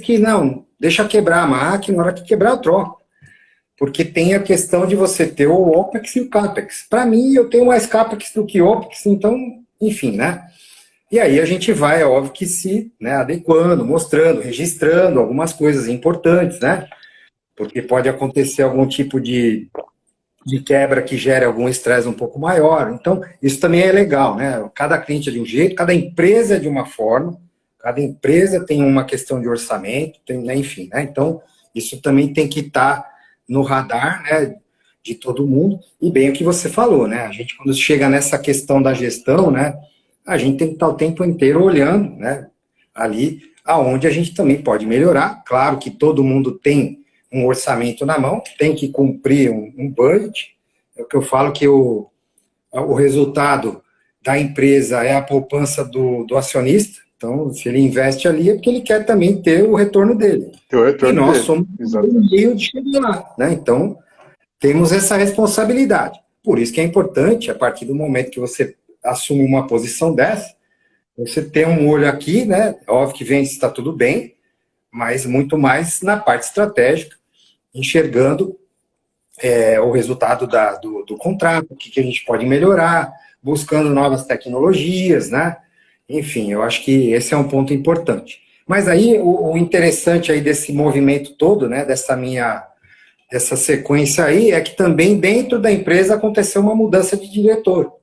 que, não, deixa quebrar a máquina, na hora que quebrar eu troco. Porque tem a questão de você ter o OPEX e o CAPEX. Para mim, eu tenho mais CAPEX do que OPEX, então, enfim, né? E aí a gente vai, é óbvio que adequando, mostrando, registrando algumas coisas importantes, né? Porque pode acontecer algum tipo de quebra que gere algum estresse um pouco maior. Então, isso também é legal, né? Cada cliente é de um jeito, cada empresa é de uma forma, cada empresa tem uma questão de orçamento, enfim, né? Então, isso também tem que estar no radar, né, de todo mundo. E bem o que você falou, né? A gente, quando chega nessa questão da gestão, né, a gente tem que estar o tempo inteiro olhando, né, ali aonde a gente também pode melhorar. Claro que todo mundo tem um orçamento na mão, tem que cumprir um budget. É o que eu falo, que o resultado da empresa é a poupança do acionista. Então, se ele investe ali, é porque ele quer também ter o retorno dele. E nós somos um meio de chegar lá, né? Então, temos essa responsabilidade. Por isso que é importante, a partir do momento que você assume uma posição dessa, você ter um olho aqui, né? Óbvio que vem se está tudo bem, mas muito mais na parte estratégica, enxergando o resultado do contrato, o que a gente pode melhorar, buscando novas tecnologias, né? Enfim, eu acho que esse é um ponto importante. Mas aí, o interessante aí desse movimento todo, né, dessa sequência aí, é que também dentro da empresa aconteceu uma mudança de diretor.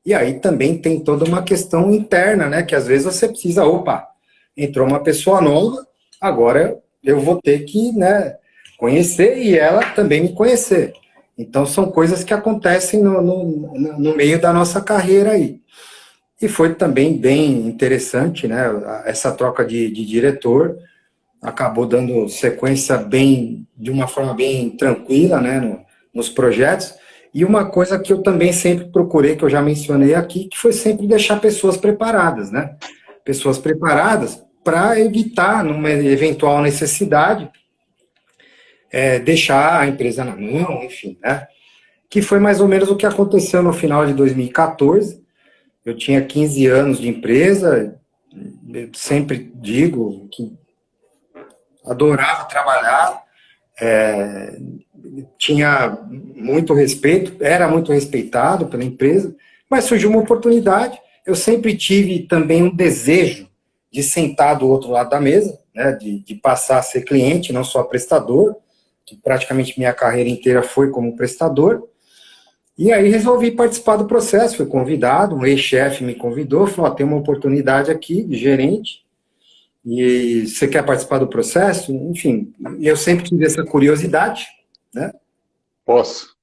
E aí também tem toda uma questão interna, né, que às vezes você precisa, entrou uma pessoa nova, agora eu vou ter que, né, conhecer e ela também me conhecer. Então, são coisas que acontecem no meio da nossa carreira aí. E foi também bem interessante, né, essa troca de diretor, acabou dando sequência de uma forma bem tranquila, né, nos projetos. E uma coisa que eu também sempre procurei, que eu já mencionei aqui, que foi sempre deixar pessoas preparadas, né? Pessoas preparadas para evitar, numa eventual necessidade, deixar a empresa na mão, enfim, né? Que foi mais ou menos o que aconteceu no final de 2014. Eu tinha 15 anos de empresa, eu sempre digo que adorava trabalhar, tinha muito respeito, era muito respeitado pela empresa, mas surgiu uma oportunidade. Eu sempre tive também um desejo de sentar do outro lado da mesa, né, de passar a ser cliente, não só prestador, que praticamente minha carreira inteira foi como prestador. E aí resolvi participar do processo, fui convidado, um ex-chefe me convidou, falou, tem uma oportunidade aqui de gerente, e você quer participar do processo? Enfim, eu sempre tive essa curiosidade, né?
Posso.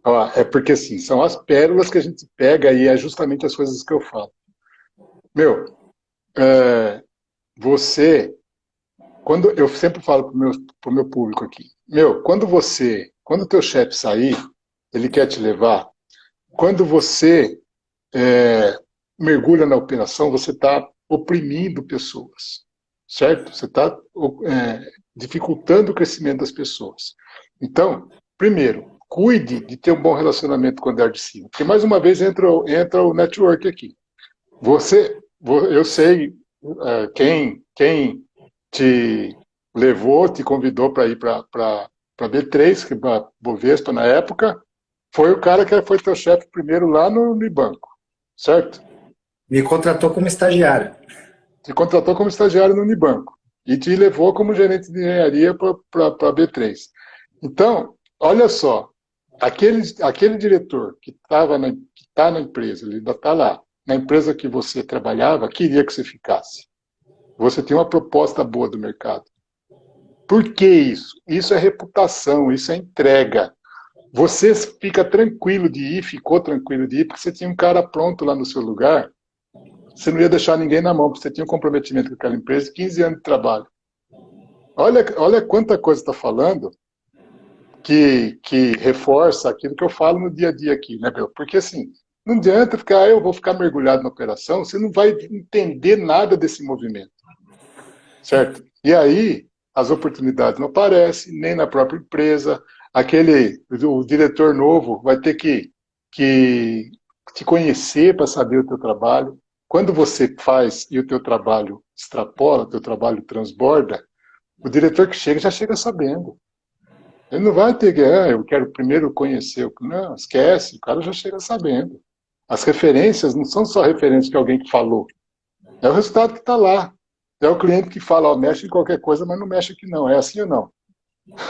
Ó, é porque, assim, são as pérolas que a gente pega e é justamente as coisas que eu falo. Meu, você, quando eu sempre falo pro meu público aqui, meu, quando o teu chefe sair, ele quer te levar, quando você mergulha na operação, você está oprimindo pessoas, certo? Você está dificultando o crescimento das pessoas. Então, primeiro, cuide de ter um bom relacionamento com o andar de cima. Porque, mais uma vez, entra o network aqui. Eu sei quem te levou, te convidou para ir para B3, que para Bovespa na época, foi o cara que foi teu chefe primeiro lá no Unibanco, certo?
Me contratou como estagiário.
Te contratou como estagiário no Unibanco e te levou como gerente de engenharia para B3. Então, olha só, aquele diretor que está na empresa, ele ainda está lá, na empresa que você trabalhava, queria que você ficasse. Você tem uma proposta boa do mercado. Por que isso? Isso é reputação, isso é entrega. Você fica tranquilo de ir, ficou tranquilo de ir, porque você tinha um cara pronto lá no seu lugar, você não ia deixar ninguém na mão, porque você tinha um comprometimento com aquela empresa, 15 anos de trabalho. Olha quanta coisa está falando que reforça aquilo que eu falo no dia a dia aqui, né, Bel? Porque assim, não adianta ficar, eu vou ficar mergulhado na operação, você não vai entender nada desse movimento, certo? E aí, as oportunidades não aparecem, nem na própria empresa, o diretor novo vai ter que te conhecer para saber o teu trabalho. Quando você faz e o teu trabalho extrapola, o teu trabalho transborda, o diretor que chega já chega sabendo. Ele não vai ter que, eu quero primeiro conhecer. Não, esquece, o cara já chega sabendo. As referências não são só referências que alguém que falou. É o resultado que está lá. É o cliente que fala, mexe em qualquer coisa, mas não mexe aqui não. É assim ou não?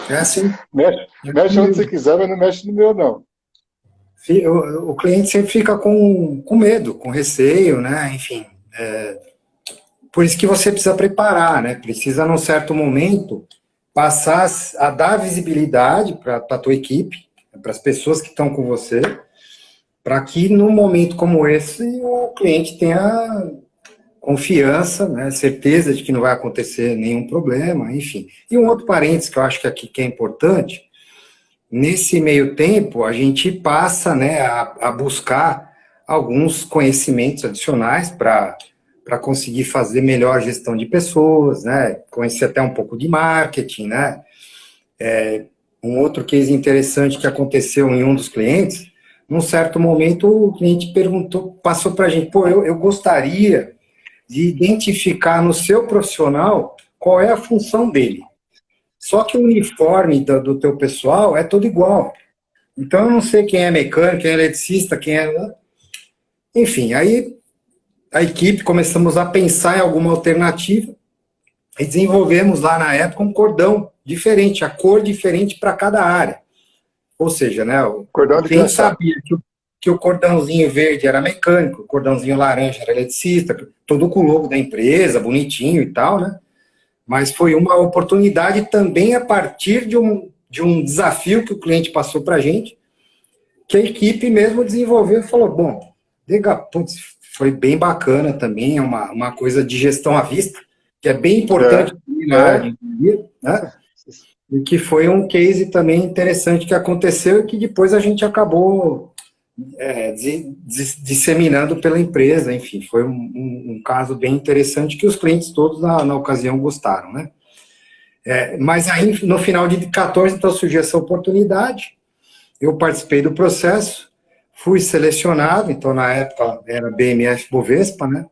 É assim.
Mexe onde você quiser, mas não mexe no meu não.
O cliente sempre fica com medo, com receio, né? Enfim, por isso que você precisa preparar, né? Precisa, num certo momento, passar a dar visibilidade para a tua equipe, para as pessoas que estão com você, para que, num momento como esse, o cliente tenha confiança, né? Certeza de que não vai acontecer nenhum problema, enfim. E um outro parênteses que eu acho que aqui que é importante, nesse meio tempo, a gente passa, né, a buscar alguns conhecimentos adicionais para conseguir fazer melhor gestão de pessoas, né, conhecer até um pouco de marketing, né. Um outro case interessante que aconteceu em um dos clientes, num certo momento o cliente passou para a gente, eu gostaria de identificar no seu profissional qual é a função dele. Só que o uniforme do teu pessoal é todo igual. Então, eu não sei quem é mecânico, quem é eletricista, quem é... Enfim, aí a equipe começamos a pensar em alguma alternativa e desenvolvemos lá na época um cordão diferente, a cor diferente para cada área. Ou seja, né,
Cordão de
quem
crachá.
sabia que que o cordãozinho verde era mecânico, o cordãozinho laranja era eletricista, todo com o logo da empresa, bonitinho e tal, né? Mas foi uma oportunidade também a partir de um desafio que o cliente passou para a gente, que a equipe mesmo desenvolveu e falou, bom, legal, putz, foi bem bacana também, é uma coisa de gestão à vista, que é bem importante na área de engenharia, né? E que foi um case também interessante que aconteceu e que depois a gente acabou disseminando pela empresa, enfim, foi um caso bem interessante que os clientes todos na ocasião gostaram, né? Mas aí, no final de 14, então surgiu essa oportunidade, eu participei do processo, fui selecionado, então na época era BMF Bovespa, né?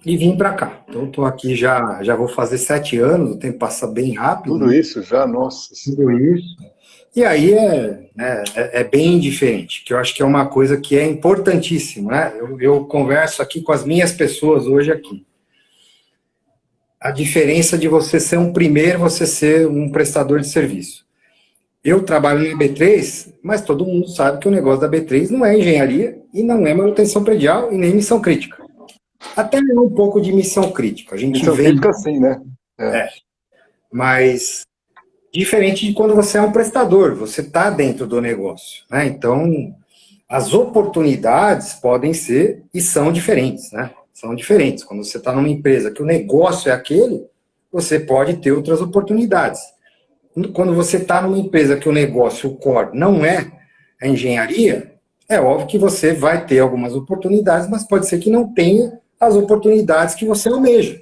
E vim para cá. Então estou aqui já vou fazer 7 anos, o tempo passa bem rápido.
Tudo isso já, nossa.
Tudo isso. E aí é bem diferente, que eu acho que é uma coisa que é importantíssima, né? Eu converso aqui com as minhas pessoas hoje aqui. A diferença de você ser um primeiro, você ser um prestador de serviço. Eu trabalho na B3, mas todo mundo sabe que o negócio da B3 não é engenharia e não é manutenção predial e nem missão crítica. Até um pouco de missão crítica. A gente
missão crítica sim, né?
Mas diferente de quando você é um prestador, você está dentro do negócio, né? Então, as oportunidades podem ser e são diferentes, né? São diferentes. Quando você está numa empresa que o negócio é aquele, você pode ter outras oportunidades. Quando você está numa empresa que o negócio, o core, não é a engenharia, é óbvio que você vai ter algumas oportunidades, mas pode ser que não tenha as oportunidades que você almeja.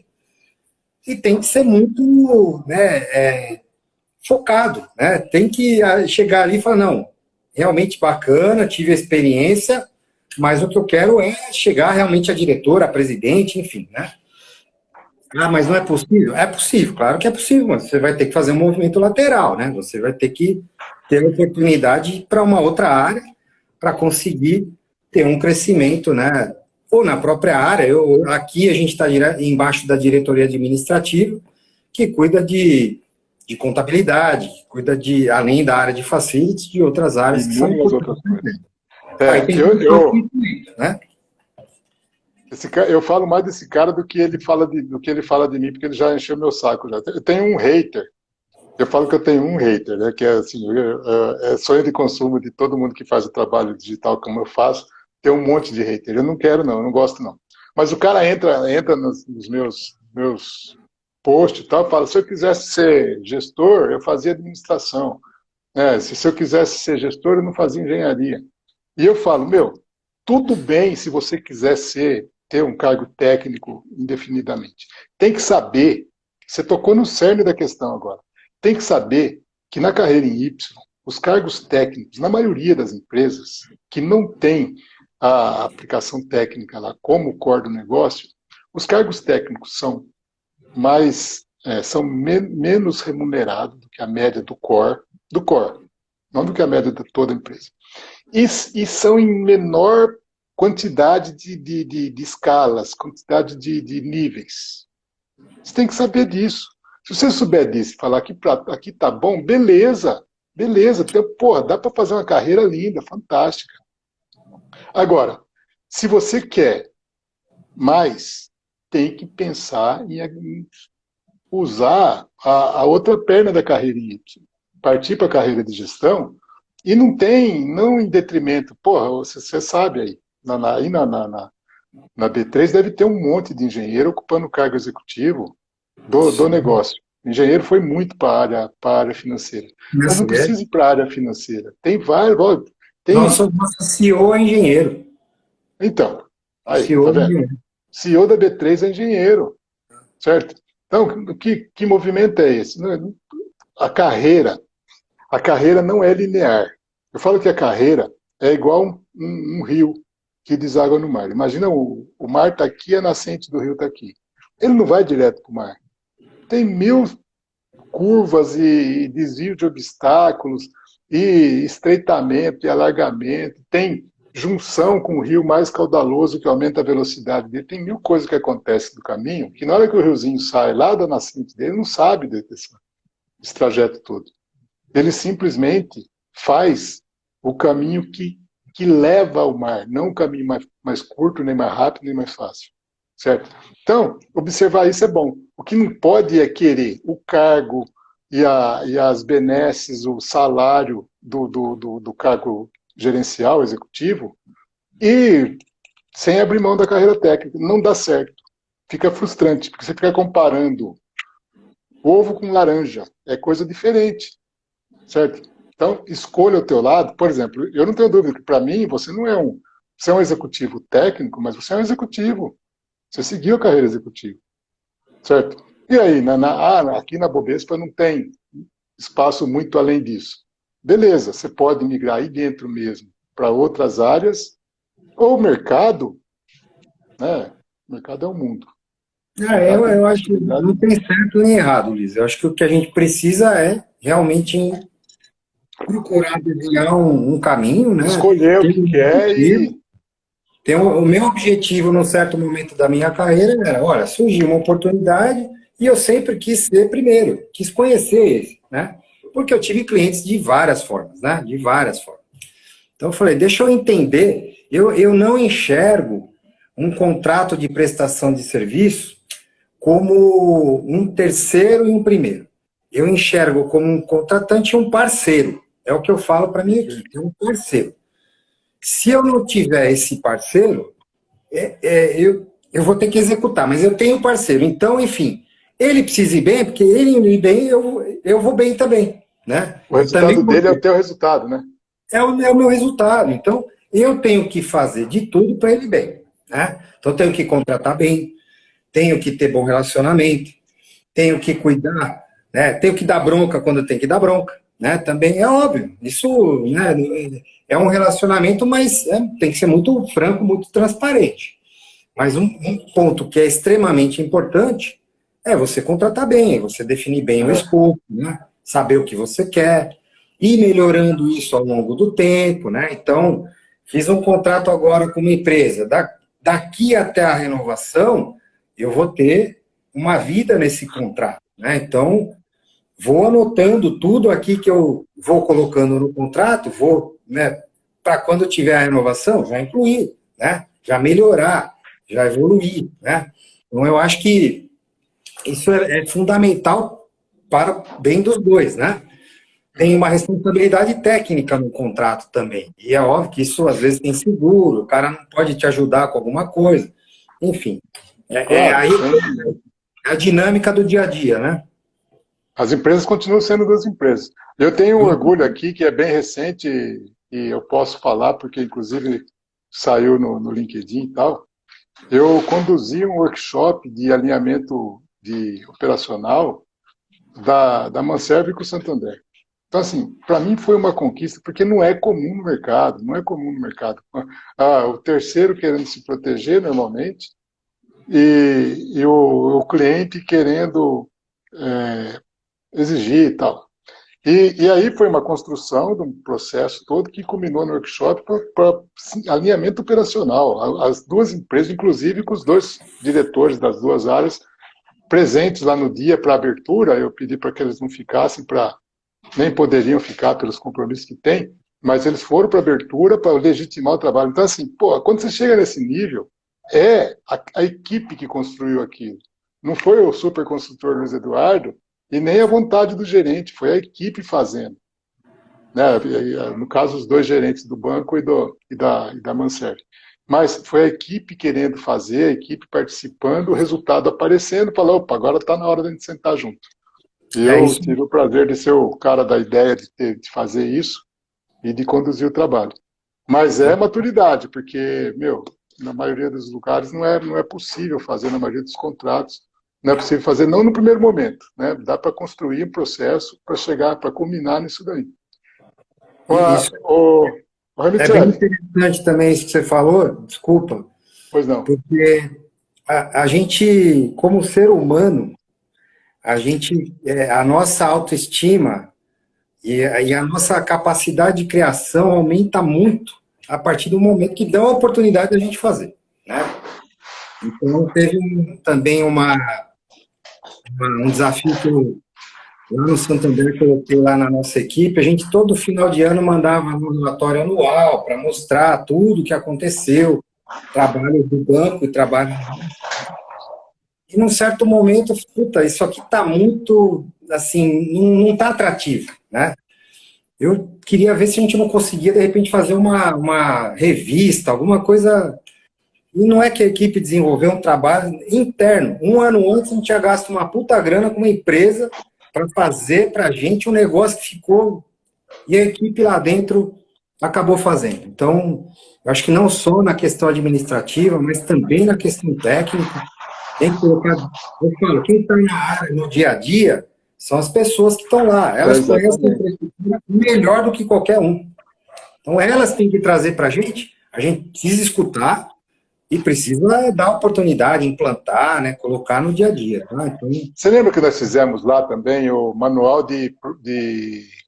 E tem que ser muito, né, focado, né? Tem que chegar ali e falar, não, realmente bacana, tive a experiência, mas o que eu quero é chegar realmente a diretora, a presidente, enfim, né? Ah, mas não é possível? É possível, claro que é possível, mas você vai ter que fazer um movimento lateral, né? Você vai ter que ter a oportunidade para uma outra área para conseguir ter um crescimento, né? Ou na própria área. Aqui a gente está embaixo da diretoria administrativa, que cuida de contabilidade, que cuida além da área de facilities, de outras áreas que são
outras coisas.
Aí tem né?
Eu falo mais desse cara do que ele fala de mim, porque ele já encheu meu saco. Já. Eu tenho um hater. Eu falo que eu tenho um hater, né? Que é assim, é sonho de consumo de todo mundo que faz o trabalho digital como eu faço, ter um monte de hater. Eu não quero, não, eu não gosto, não. Mas o cara entra nos meus posts e tal, fala, se eu quisesse ser gestor, eu fazia administração. Se eu quisesse ser gestor, eu não fazia engenharia. E eu falo, tudo bem se você quiser ter um cargo técnico indefinidamente. Tem que saber, você tocou no cerne da questão agora, tem que saber que na carreira em Y, os cargos técnicos, na maioria das empresas, que não tem a aplicação técnica lá como core do negócio, os cargos técnicos são menos remunerados do que a média do core, não do que a média de toda a empresa. E são em menor quantidade de escalas, quantidade de níveis. Você tem que saber disso. Se você souber disso e falar que aqui tá bom, beleza. Porra, dá para fazer uma carreira linda, fantástica. Agora, se você quer mais, tem que pensar em usar a outra perna da carreira em Y. Partir para a carreira de gestão. E não em detrimento, porra, você sabe aí, na B3 deve ter um monte de engenheiro ocupando o cargo executivo do negócio. O engenheiro foi muito para a área financeira. Mas não precisa ir para a área financeira. Tem vários.
Nosso CEO é engenheiro.
Então, aí, CEO, tá vendo? CEO da B3 é engenheiro. Certo? Então, que movimento é esse? A carreira não é linear. Eu falo que a carreira é igual um rio que deságua no mar. Imagina o mar está aqui, a nascente do rio está aqui. Ele não vai direto para o mar. Tem 1000 curvas e desvio de obstáculos e estreitamento e alargamento. Tem junção com o rio mais caudaloso que aumenta a velocidade dele. Tem 1000 coisas que acontecem no caminho que na hora que o riozinho sai lá da nascente dele, não sabe desse trajeto todo. Ele simplesmente faz o caminho que que leva ao mar, não um caminho mais curto, nem mais rápido, nem mais fácil. Certo? Então, observar isso é bom. O que não pode é querer o cargo e as benesses, o salário do cargo gerencial, executivo, e sem abrir mão da carreira técnica. Não dá certo. Fica frustrante, porque você fica comparando ovo com laranja. É coisa diferente. Certo? Então, escolha o teu lado. Por exemplo, eu não tenho dúvida que, para mim, você não é você é um executivo técnico, mas você é um executivo. Você seguiu a carreira executiva. Certo? E aí, aqui na Bovespa não tem espaço muito além disso. Beleza, você pode migrar aí dentro mesmo para outras áreas, ou o mercado, né? O mercado é o mundo.
Eu acho que não tem certo nem errado, Luiz. Eu acho que o que a gente precisa é realmente procurar desenhar um caminho, né?
Escolher o que quer e...
O meu objetivo, num certo momento da minha carreira, era, olha, surgiu uma oportunidade e eu sempre quis ser primeiro, quis conhecer ele, né? Porque eu tive clientes de várias formas, né? De várias formas. Então eu falei, deixa eu entender, eu não enxergo um contrato de prestação de serviço como um terceiro e um primeiro. Eu enxergo como um contratante e um parceiro. É o que eu falo para minha equipe, é um parceiro. Se eu não tiver esse parceiro, eu vou ter que executar, mas eu tenho parceiro. Então, enfim, ele precisa ir bem, porque ele indo ir bem, eu vou bem também. Né?
O resultado dele é o teu resultado, né?
É o meu resultado. Então, eu tenho que fazer de tudo para ele ir bem. Né? Então, eu tenho que contratar bem, tenho que ter bom relacionamento, tenho que cuidar, né? Tenho que dar bronca quando tem que dar bronca. Né? Também é óbvio. Isso, né, é um relacionamento, mas tem que ser muito franco, muito transparente. Mas um ponto que é extremamente importante é você contratar bem, você definir bem o escopo, né? Saber o que você quer, ir melhorando isso ao longo do tempo. Né? Então, fiz um contrato agora com uma empresa. Daqui até a renovação, eu vou ter uma vida nesse contrato. Né? Então, vou anotando tudo aqui que eu vou colocando no contrato, vou, né, para quando tiver a renovação, já incluir, né, já melhorar, já evoluir. Né? Então, eu acho que isso é fundamental para o bem dos dois. Né? Tem uma responsabilidade técnica no contrato também. E é óbvio que isso, às vezes, tem seguro, o cara não pode te ajudar com alguma coisa. Enfim, aí a dinâmica do dia a dia, né?
As empresas continuam sendo das empresas. Eu tenho um orgulho aqui que é bem recente e eu posso falar porque, inclusive, saiu no LinkedIn e tal. Eu conduzi um workshop de alinhamento operacional da Manserve com o Santander. Então, assim, para mim foi uma conquista, porque não é comum no mercado, não é comum no mercado. O terceiro querendo se proteger normalmente e o cliente querendo exigir e tal. E aí foi uma construção de um processo todo que culminou no workshop para alinhamento operacional. As duas empresas, inclusive com os dois diretores das duas áreas presentes lá no dia para abertura, eu pedi para que eles não ficassem, nem poderiam ficar pelos compromissos que têm, mas eles foram para abertura para legitimar o trabalho. Então, assim, quando você chega nesse nível, é a equipe que construiu aquilo. Não foi o super consultor Luiz Eduardo, e nem a vontade do gerente, foi a equipe fazendo. Né? No caso, os dois gerentes do banco e da Manserve. Mas foi a equipe querendo fazer, a equipe participando, o resultado aparecendo, falou, opa, agora está na hora de a gente sentar junto. E eu tive o prazer de ser o cara da ideia de fazer isso e de conduzir o trabalho. Mas é maturidade, porque, na maioria dos lugares não é possível fazer, na maioria dos contratos, não é possível fazer, não no primeiro momento. Né? Dá para construir um processo para chegar, para culminar nisso daí.
É bem interessante também isso que você falou, desculpa.
Pois não.
Porque a gente, como ser humano, a nossa autoestima e a nossa capacidade de criação aumenta muito a partir do momento que dão a oportunidade da gente fazer. Né? Então, teve também um desafio Lá no Santander, coloquei lá na nossa equipe, a gente todo final de ano mandava um relatório anual para mostrar tudo o que aconteceu, trabalho do banco e trabalho. E num certo momento, eu falei, puta, isso aqui está muito, assim, não está atrativo, né? Eu queria ver se a gente não conseguia, de repente, fazer uma revista, alguma coisa. E não é que a equipe desenvolveu um trabalho interno. Um ano antes, a gente tinha gasto uma puta grana com uma empresa para fazer para a gente um negócio que ficou. E a equipe lá dentro acabou fazendo. Então, eu acho que não só na questão administrativa, mas também na questão técnica, tem que colocar. Eu falo, quem está na área, no dia a dia, são as pessoas que estão lá. Elas conhecem a
Exatamente.
infraestrutura melhor do que qualquer um. Então, elas têm que trazer para a gente precisa escutar e precisa dar oportunidade, implantar, né, colocar no dia a dia. Tá? Então,
Você lembra que nós fizemos lá também o manual de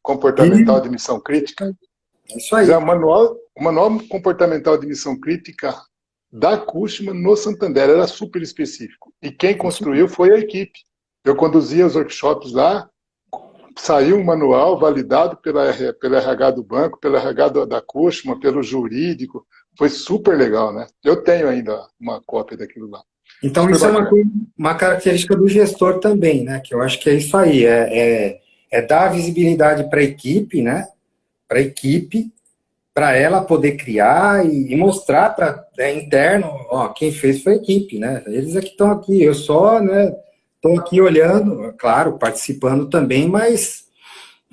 comportamental
e
de missão crítica?
é isso aí.
Fizemos o manual comportamental de missão crítica da Cushman no Santander, era super específico. E quem construiu foi a equipe. Eu conduzia os workshops lá, saiu um manual validado pela RH do banco, pela RH da Cushman, pelo jurídico. Foi super legal, né? Eu tenho ainda uma cópia daquilo lá.
Então,
Super
isso é
bacana.
uma característica do gestor também, né? Que eu acho que é isso aí, é dar visibilidade para a equipe, né? Para a equipe, para ela poder criar e mostrar para interno, ó, quem fez foi a equipe, né? Eles é que estão aqui, eu só, né? Estou aqui olhando, claro, participando também, mas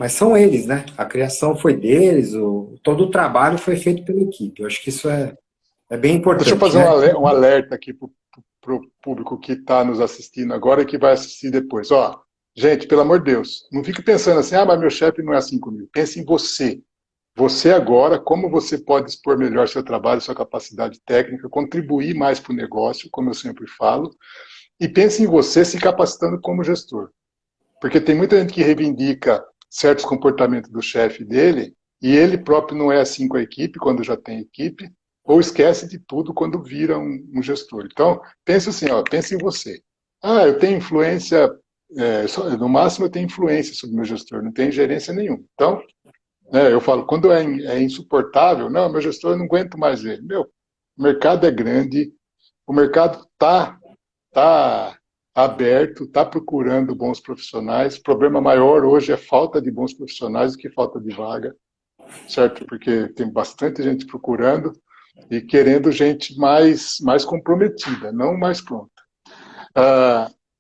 são eles, né? A criação foi deles, todo o trabalho foi feito pela equipe. Eu acho que isso é bem
Deixa eu
importante,
fazer
né?
um alerta aqui para o público que está nos assistindo agora e que vai assistir depois. Ó, gente, pelo amor de Deus, não fique pensando assim, ah, mas meu chefe não é assim comigo. Pense em você. Você agora, como você pode expor melhor seu trabalho, sua capacidade técnica, contribuir mais para o negócio, como eu sempre falo, e pense em você se capacitando como gestor. Porque tem muita gente que reivindica certos comportamentos do chefe dele, e ele próprio não é assim com a equipe, quando já tem equipe, ou esquece de tudo quando vira um gestor. Então, pense assim, ó, pense em você. Ah, eu tenho influência, no máximo eu tenho influência sobre o meu gestor, não tenho gerência nenhuma. Então, eu falo, quando é insuportável, não, meu gestor, eu não aguento mais ele. Meu, o mercado é grande, o mercado tá aberto, está procurando bons profissionais. O problema maior hoje é falta de bons profissionais do que falta de vaga, certo? Porque tem bastante gente procurando e querendo gente mais comprometida, não mais pronta.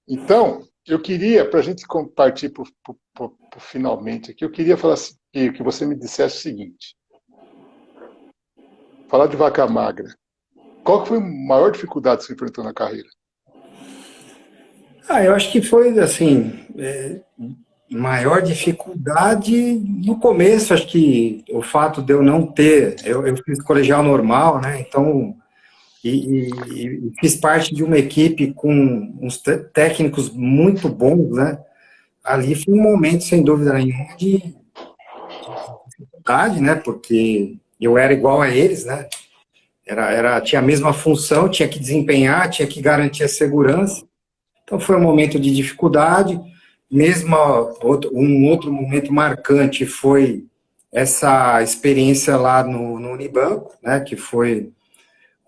Então, eu queria, para a gente partir para o finalmente aqui, eu queria falar assim, que você me dissesse o seguinte, falar de vaca magra. Qual que foi a maior dificuldade que você enfrentou na carreira?
Eu acho que foi, assim, maior dificuldade no começo, acho que o fato de eu não ter, eu fiz colegial normal, né, então, e fiz parte de uma equipe com uns técnicos muito bons, né, ali foi um momento, sem dúvida nenhuma, de dificuldade, né, porque eu era igual a eles, né, tinha a mesma função, tinha que desempenhar, tinha que garantir a segurança. Então foi um momento de dificuldade. Mesmo um outro momento marcante foi essa experiência lá no Unibanco, né, que foi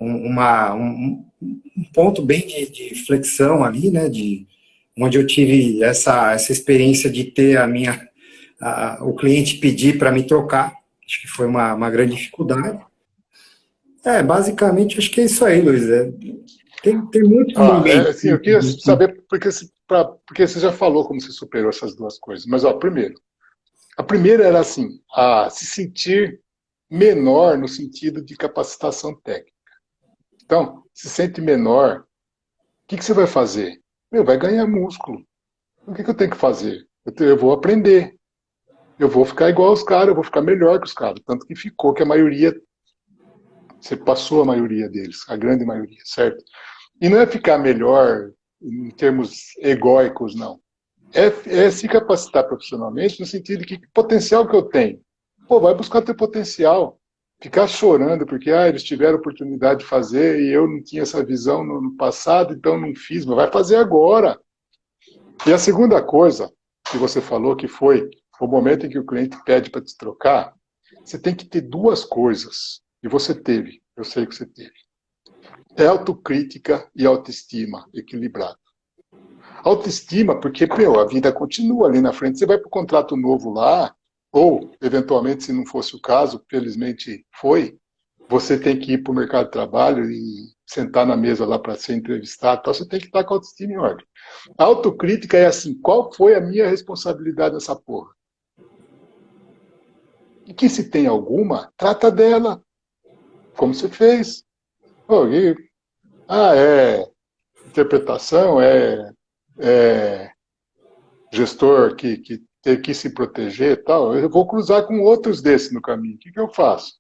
um ponto bem de flexão ali, né, onde eu tive essa experiência de ter o cliente pedir para me trocar. Acho que foi uma grande dificuldade. Basicamente, acho que é isso aí, Luiz. Tem muitos momentos.
Assim, eu queria saber, porque você já falou como você superou essas duas coisas. Mas, ó, primeiro, a primeira era assim, a se sentir menor no sentido de capacitação técnica. Então, se sente menor, o que você vai fazer? Meu, vai ganhar músculo. O que eu tenho que fazer? Eu vou aprender. Eu vou ficar igual aos caras, eu vou ficar melhor que os caras. Tanto que ficou que a maioria, você passou a maioria deles, a grande maioria, certo? E não é ficar melhor em termos egóicos, não. É se capacitar profissionalmente no sentido de que potencial que eu tenho. Pô, vai buscar teu potencial. Ficar chorando porque eles tiveram oportunidade de fazer e eu não tinha essa visão no passado, então não fiz, mas vai fazer agora. E a segunda coisa, que você falou, que foi o momento em que o cliente pede para te trocar, você tem que ter duas coisas, e você teve, eu sei que você teve. É autocrítica e autoestima equilibrado. Autoestima, porque, meu, a vida continua ali na frente. Você vai para o contrato novo lá, ou, eventualmente, se não fosse o caso, felizmente foi, você tem que ir para o mercado de trabalho e sentar na mesa lá para ser entrevistado, então você tem que estar com a autoestima em ordem. A autocrítica é assim, qual foi a minha responsabilidade nessa porra? E que se tem alguma, trata dela, como você fez. Oh, interpretação, gestor que tem que se proteger e tal. Eu vou cruzar com outros desses no caminho. O que eu faço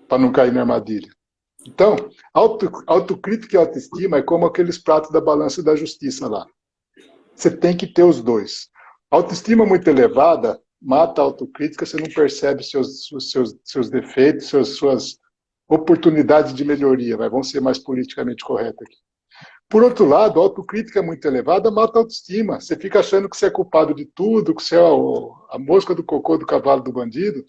para não cair na armadilha? Então, autocrítica e autoestima é como aqueles pratos da balança da justiça lá. Você tem que ter os dois. Autoestima muito elevada mata a autocrítica, você não percebe seus defeitos, suas oportunidades de melhoria. Vamos ser mais politicamente corretos aqui. Por outro lado, a autocrítica muito elevada mata a autoestima. Você fica achando que você é culpado de tudo, que você é a mosca do cocô do cavalo do bandido.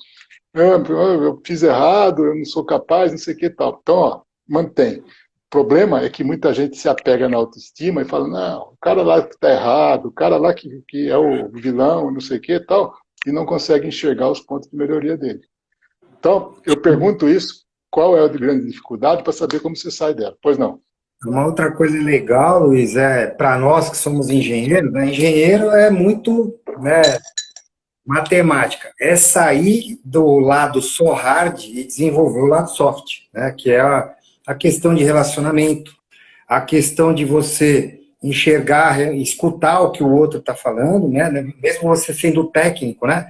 Eu fiz errado, eu não sou capaz, não sei o que e tal. Então, ó, mantém. O problema é que muita gente se apega na autoestima e fala, não, o cara lá que está errado, o cara lá que é o vilão, não sei o que e tal, e não consegue enxergar os pontos de melhoria dele. Então, eu pergunto isso, qual é a grande dificuldade para saber como você sai dela? Pois não.
Uma outra coisa legal, Luiz, para nós que somos engenheiros, né, engenheiro é muito, né, matemática. É sair do lado só hard e desenvolver o lado soft, né, que é a questão de relacionamento, a questão de você enxergar, escutar o que o outro está falando, né, mesmo você sendo técnico, né.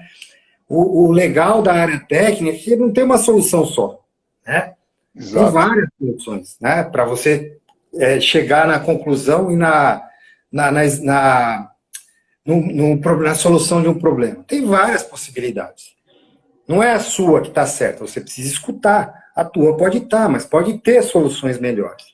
O legal da área técnica é que não tem uma solução só, né.
Exato.
Tem várias soluções, né, para você chegar na conclusão e na solução de um problema. Tem várias possibilidades. Não é a sua que está certa, você precisa escutar. A tua pode estar, mas pode ter soluções melhores.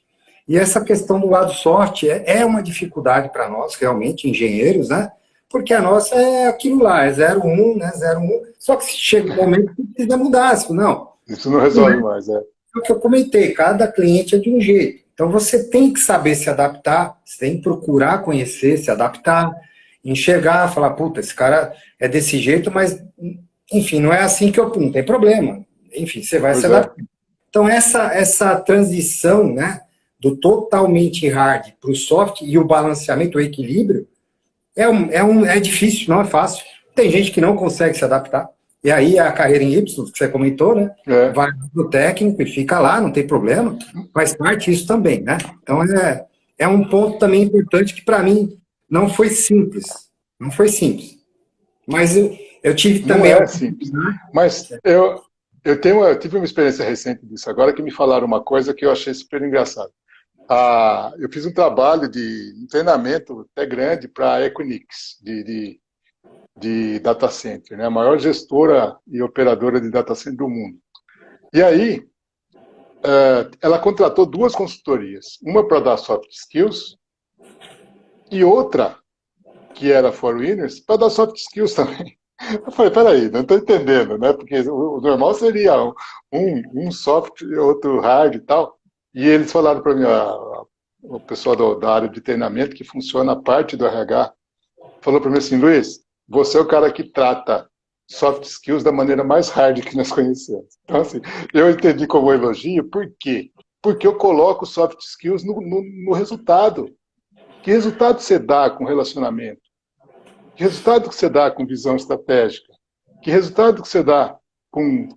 E essa questão do lado soft é uma dificuldade para nós, realmente, engenheiros, né? Porque a nossa é aquilo lá, é 0,1, né? 0,1. Só que chega um momento que precisa mudar. Não.
Isso não resolve mais, é.
É o que eu comentei, cada cliente é de um jeito. Então você tem que saber se adaptar, você tem que procurar conhecer, se adaptar, enxergar, falar, puta, esse cara é desse jeito, mas, enfim, não é assim que eu não tem problema. Enfim, você vai se adaptar. Então essa transição, né, do totalmente hard para o soft e o balanceamento, o equilíbrio, é difícil, não é fácil. Tem gente que não consegue se adaptar. E aí a carreira em Y, que você comentou, né? Vai pro técnico e fica lá, não tem problema. Faz parte disso também, né? Então é um ponto também importante que para mim não foi simples. Não foi simples. Mas eu tive também...
Não é simples. Mas eu tive uma experiência recente disso agora que me falaram uma coisa que eu achei super engraçada. Eu fiz um trabalho de treinamento até grande para a Equinix, de data center, né? A maior gestora e operadora de data center do mundo. E aí, ela contratou duas consultorias, uma para dar soft skills e outra, que era for winners, para dar soft skills também. Eu falei, peraí, não estou entendendo, né? Porque o normal seria um soft e outro hard e tal. E eles falaram para mim, o pessoal da área de treinamento, que funciona a parte do RH, falou para mim assim, Luiz, você é o cara que trata soft skills da maneira mais hard que nós conhecemos. Então, assim, eu entendi como elogio, por quê? Porque eu coloco soft skills no resultado. Que resultado você dá com relacionamento? Que resultado que você dá com visão estratégica? Que resultado que você dá com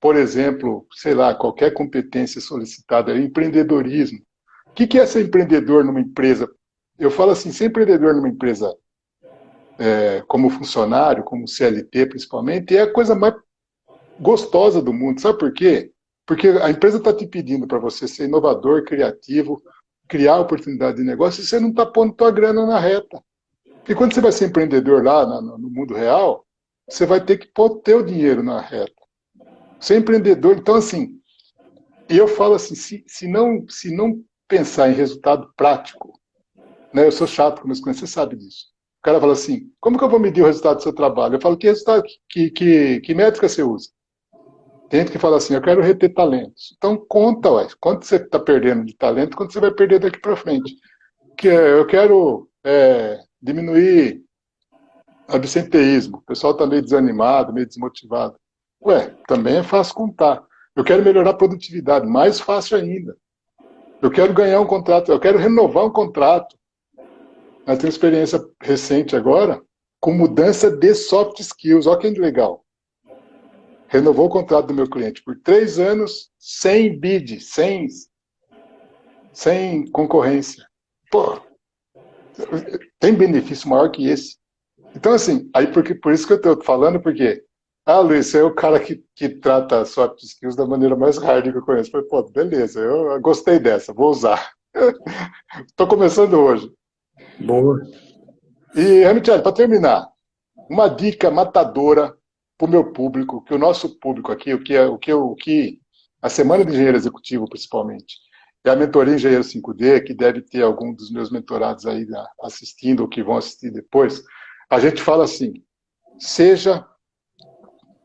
por exemplo, sei lá, qualquer competência solicitada, empreendedorismo? O que é ser empreendedor numa empresa? Eu falo assim, ser empreendedor numa empresa como funcionário, como CLT principalmente, é a coisa mais gostosa do mundo. Sabe por quê? Porque a empresa está te pedindo para você ser inovador, criativo, criar oportunidade de negócio, e você não está pondo tua grana na reta. E quando você vai ser empreendedor lá no mundo real, você vai ter que pôr teu dinheiro na reta. Ser empreendedor, então assim, e eu falo assim, se não pensar em resultado prático, né, eu sou chato com meus clientes, você sabe disso. cara fala assim, como que eu vou medir o resultado do seu trabalho? Eu falo, que resultado, que métrica você usa? Tem gente que fala assim, eu quero reter talentos. Então conta, ué, quanto você está perdendo de talento, quanto você vai perder daqui para frente. Que eu quero diminuir absenteísmo. O pessoal está meio desanimado, meio desmotivado. Ué, também é fácil contar. Eu quero melhorar a produtividade, mais fácil ainda. Eu quero ganhar um contrato, eu quero renovar um contrato. Nós temos experiência recente agora com mudança de soft skills. Olha que legal. Renovou o contrato do meu cliente por 3 anos, sem bid, sem concorrência. Pô, tem benefício maior que esse. Então, assim, aí por isso que eu estou falando, porque, Luiz, você é o cara que trata soft skills da maneira mais hard que eu conheço. Eu falei, pô, beleza, eu gostei dessa, vou usar. Estou começando hoje.
Boa.
E, Michele, para terminar, uma dica matadora para o meu público, que o nosso público aqui, o que a Semana de Engenheiro Executivo, principalmente, é a mentoria Engenheiro 5D, que deve ter algum dos meus mentorados aí assistindo ou que vão assistir depois. A gente fala assim, seja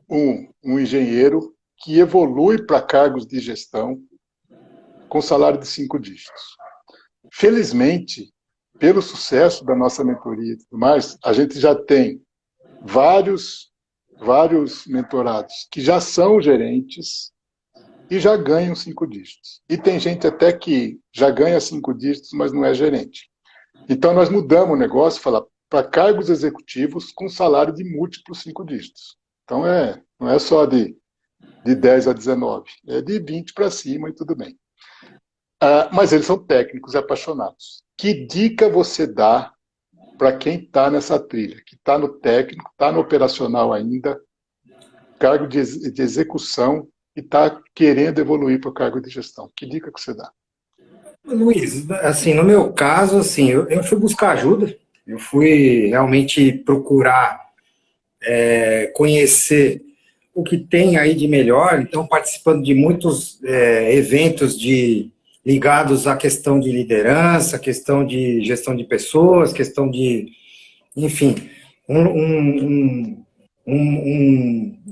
um engenheiro que evolui para cargos de gestão com salário de 5 dígitos. Felizmente, pelo sucesso da nossa mentoria e tudo mais, a gente já tem vários mentorados que já são gerentes e já ganham 5 dígitos. E tem gente até que já ganha 5 dígitos, mas não é gerente. Então, nós mudamos o negócio, falar para cargos executivos com salário de múltiplos 5 dígitos. Então, não é só de 10 a 19, é de 20 para cima e tudo bem. Mas eles são técnicos e apaixonados. Que dica você dá para quem está nessa trilha, que está no técnico, está no operacional ainda, cargo de execução e está querendo evoluir para o cargo de gestão? Que dica que você dá?
Luiz, assim, no meu caso, assim, eu fui buscar ajuda, eu fui realmente procurar conhecer o que tem aí de melhor, então participando de muitos eventos ligados à questão de liderança, questão de gestão de pessoas, questão de, enfim, um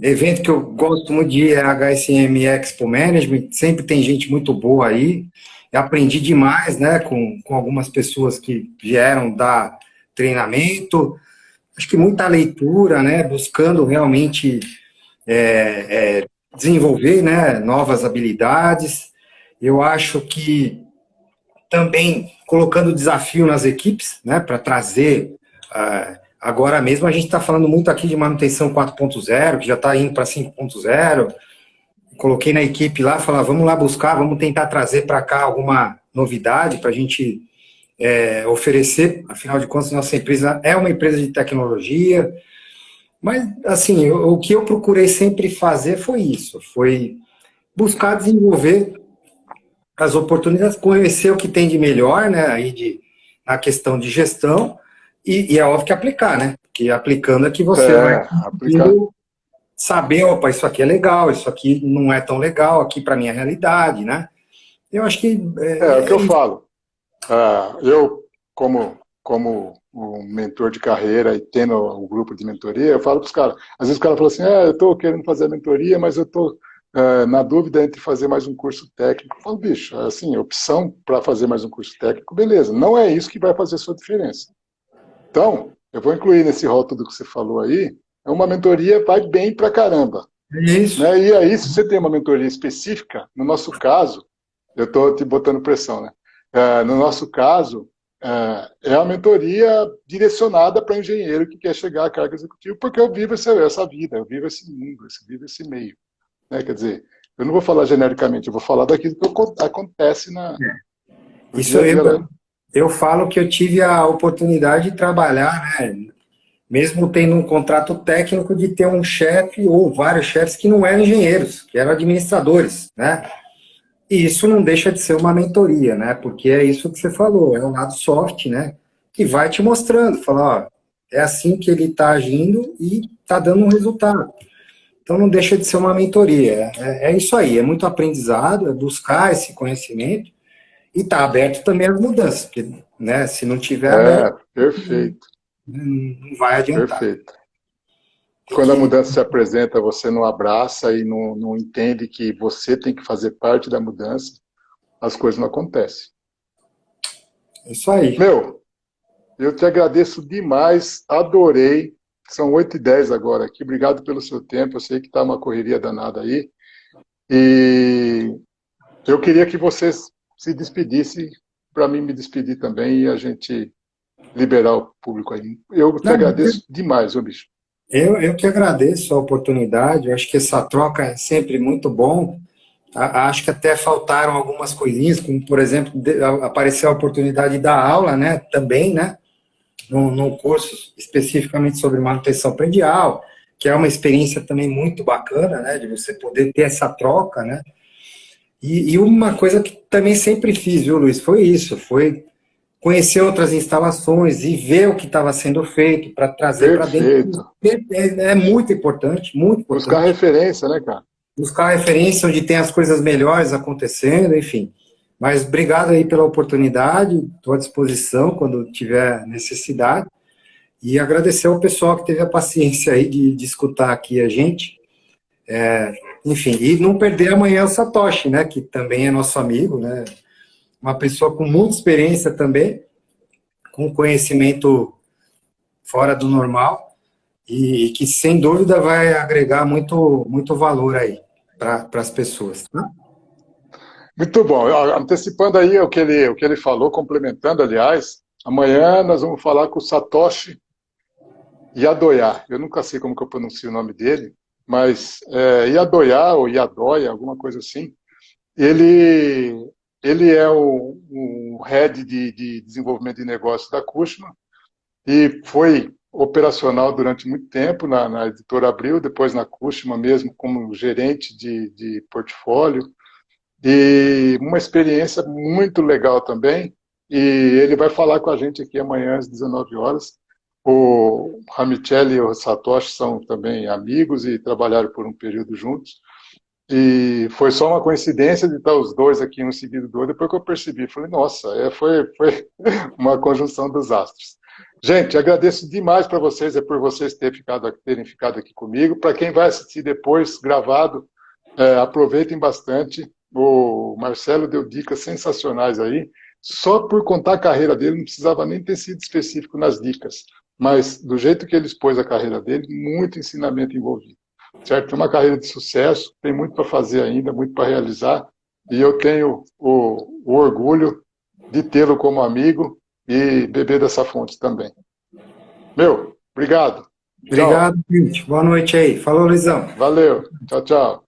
evento que eu gosto muito de ir é a HSM Expo Management, sempre tem gente muito boa aí, eu aprendi demais, né, com algumas pessoas que vieram dar treinamento, acho que muita leitura, né, buscando realmente desenvolver, né, novas habilidades. Eu acho que também colocando desafio nas equipes, né, para trazer. Agora mesmo a gente está falando muito aqui de manutenção 4.0, que já está indo para 5.0. Coloquei na equipe lá, falar, vamos lá buscar, vamos tentar trazer para cá alguma novidade para a gente oferecer. Afinal de contas, nossa empresa é uma empresa de tecnologia. Mas, assim, o que eu procurei sempre fazer foi isso, foi buscar desenvolver as oportunidades, conhecer o que tem de melhor, né, aí na questão de gestão, e é óbvio que aplicar, né, porque aplicando é que você vai saber, opa, isso aqui é legal, isso aqui não é tão legal, aqui para minha realidade, né. Eu acho que...
É o que eu falo. Eu, como um mentor de carreira e tendo um grupo de mentoria, eu falo para os caras, às vezes o cara fala assim, eu estou querendo fazer a mentoria, mas eu estou na dúvida entre fazer mais um curso técnico. Eu falo, bicho, assim, opção para fazer mais um curso técnico, beleza, não é isso que vai fazer a sua diferença. Então, eu vou incluir nesse rótulo que você falou aí, uma mentoria vai bem pra caramba.
Isso.
Né? E aí, se você tem uma mentoria específica, no nosso caso, eu estou te botando pressão, né? No nosso caso, é uma mentoria direcionada para engenheiro que quer chegar a cargo executivo, porque eu vivo essa vida, eu vivo esse mundo, eu vivo esse meio. Né? Quer dizer, eu não vou falar genericamente, eu vou falar daquilo que acontece no
dia a dia. Eu falo que eu tive a oportunidade de trabalhar, né, mesmo tendo um contrato técnico, de ter um chefe ou vários chefes que não eram engenheiros, que eram administradores, né? E isso não deixa de ser uma mentoria, né? Porque é isso que você falou, é um lado soft, né? Que vai te mostrando, falar, ó, é assim que ele está agindo e está dando um resultado. Então não deixa de ser uma mentoria. É isso aí, é muito aprendizado, é buscar esse conhecimento e tá aberto também às mudanças, porque, né, se não tiver aberto...
Perfeito.
né? Não vai adiantar.
Perfeito.
Tem
Quando a
que...
mudança se apresenta, você não abraça e não entende que você tem que fazer parte da mudança, as coisas não acontecem.
É isso aí.
Meu, eu te agradeço demais, adorei. São 8h10 agora aqui. Obrigado pelo seu tempo. Eu sei que está uma correria danada aí. E eu queria que você se despedisse, para mim me despedir também e a gente liberar o público aí. Eu te
Não,
agradeço demais, ô bicho.
eu que agradeço a oportunidade, eu acho que essa troca é sempre muito bom. Acho que até faltaram algumas coisinhas, como, por exemplo, apareceu a oportunidade de dar aula, né, também, né, num curso especificamente sobre manutenção predial, que é uma experiência também muito bacana, né, de você poder ter essa troca, né. E uma coisa que também sempre fiz, viu, Luiz, foi isso, foi conhecer outras instalações e ver o que estava sendo feito para trazer para dentro.
Perfeito.
É muito importante, muito
Buscar
importante.
referência, né, cara?
Buscar referência onde tem as coisas melhores acontecendo, enfim. Mas obrigado aí pela oportunidade, estou à disposição quando tiver necessidade. E agradecer ao pessoal que teve a paciência aí de escutar aqui a gente. Enfim, e não perder amanhã o Satoshi, né, que também é nosso amigo, né, uma pessoa com muita experiência também, com conhecimento fora do normal, e que sem dúvida vai agregar muito, muito valor aí para as pessoas. Tá?
Muito bom. Antecipando aí o que ele falou, complementando, aliás, amanhã nós vamos falar com o Satoshi Yadoya. Eu nunca sei como que eu pronuncio o nome dele, mas Yadoya ou Yadoya, alguma coisa assim. Ele é o head de desenvolvimento de negócios da Cushman e foi operacional durante muito tempo na editora Abril, depois na Cushman mesmo como gerente de portfólio. E uma experiência muito legal também. E ele vai falar com a gente aqui amanhã às 19 horas. O Ramicelli e o Satoshi são também amigos e trabalharam por um período juntos. E foi só uma coincidência de estar os dois aqui, um seguido do outro, depois que eu percebi. Falei, nossa, foi uma conjunção dos astros. Gente, agradeço demais para vocês, por vocês terem ficado aqui comigo. Para quem vai assistir depois, gravado, aproveitem bastante. O Marcelo deu dicas sensacionais aí. Só por contar a carreira dele, não precisava nem ter sido específico nas dicas. Mas, do jeito que ele expôs a carreira dele, muito ensinamento envolvido. Certo? É uma carreira de sucesso, tem muito para fazer ainda, muito para realizar. E eu tenho o orgulho de tê-lo como amigo e beber dessa fonte também. Meu, obrigado.
Obrigado, gente. Boa noite aí. Falou, Luizão.
Valeu. Tchau, tchau.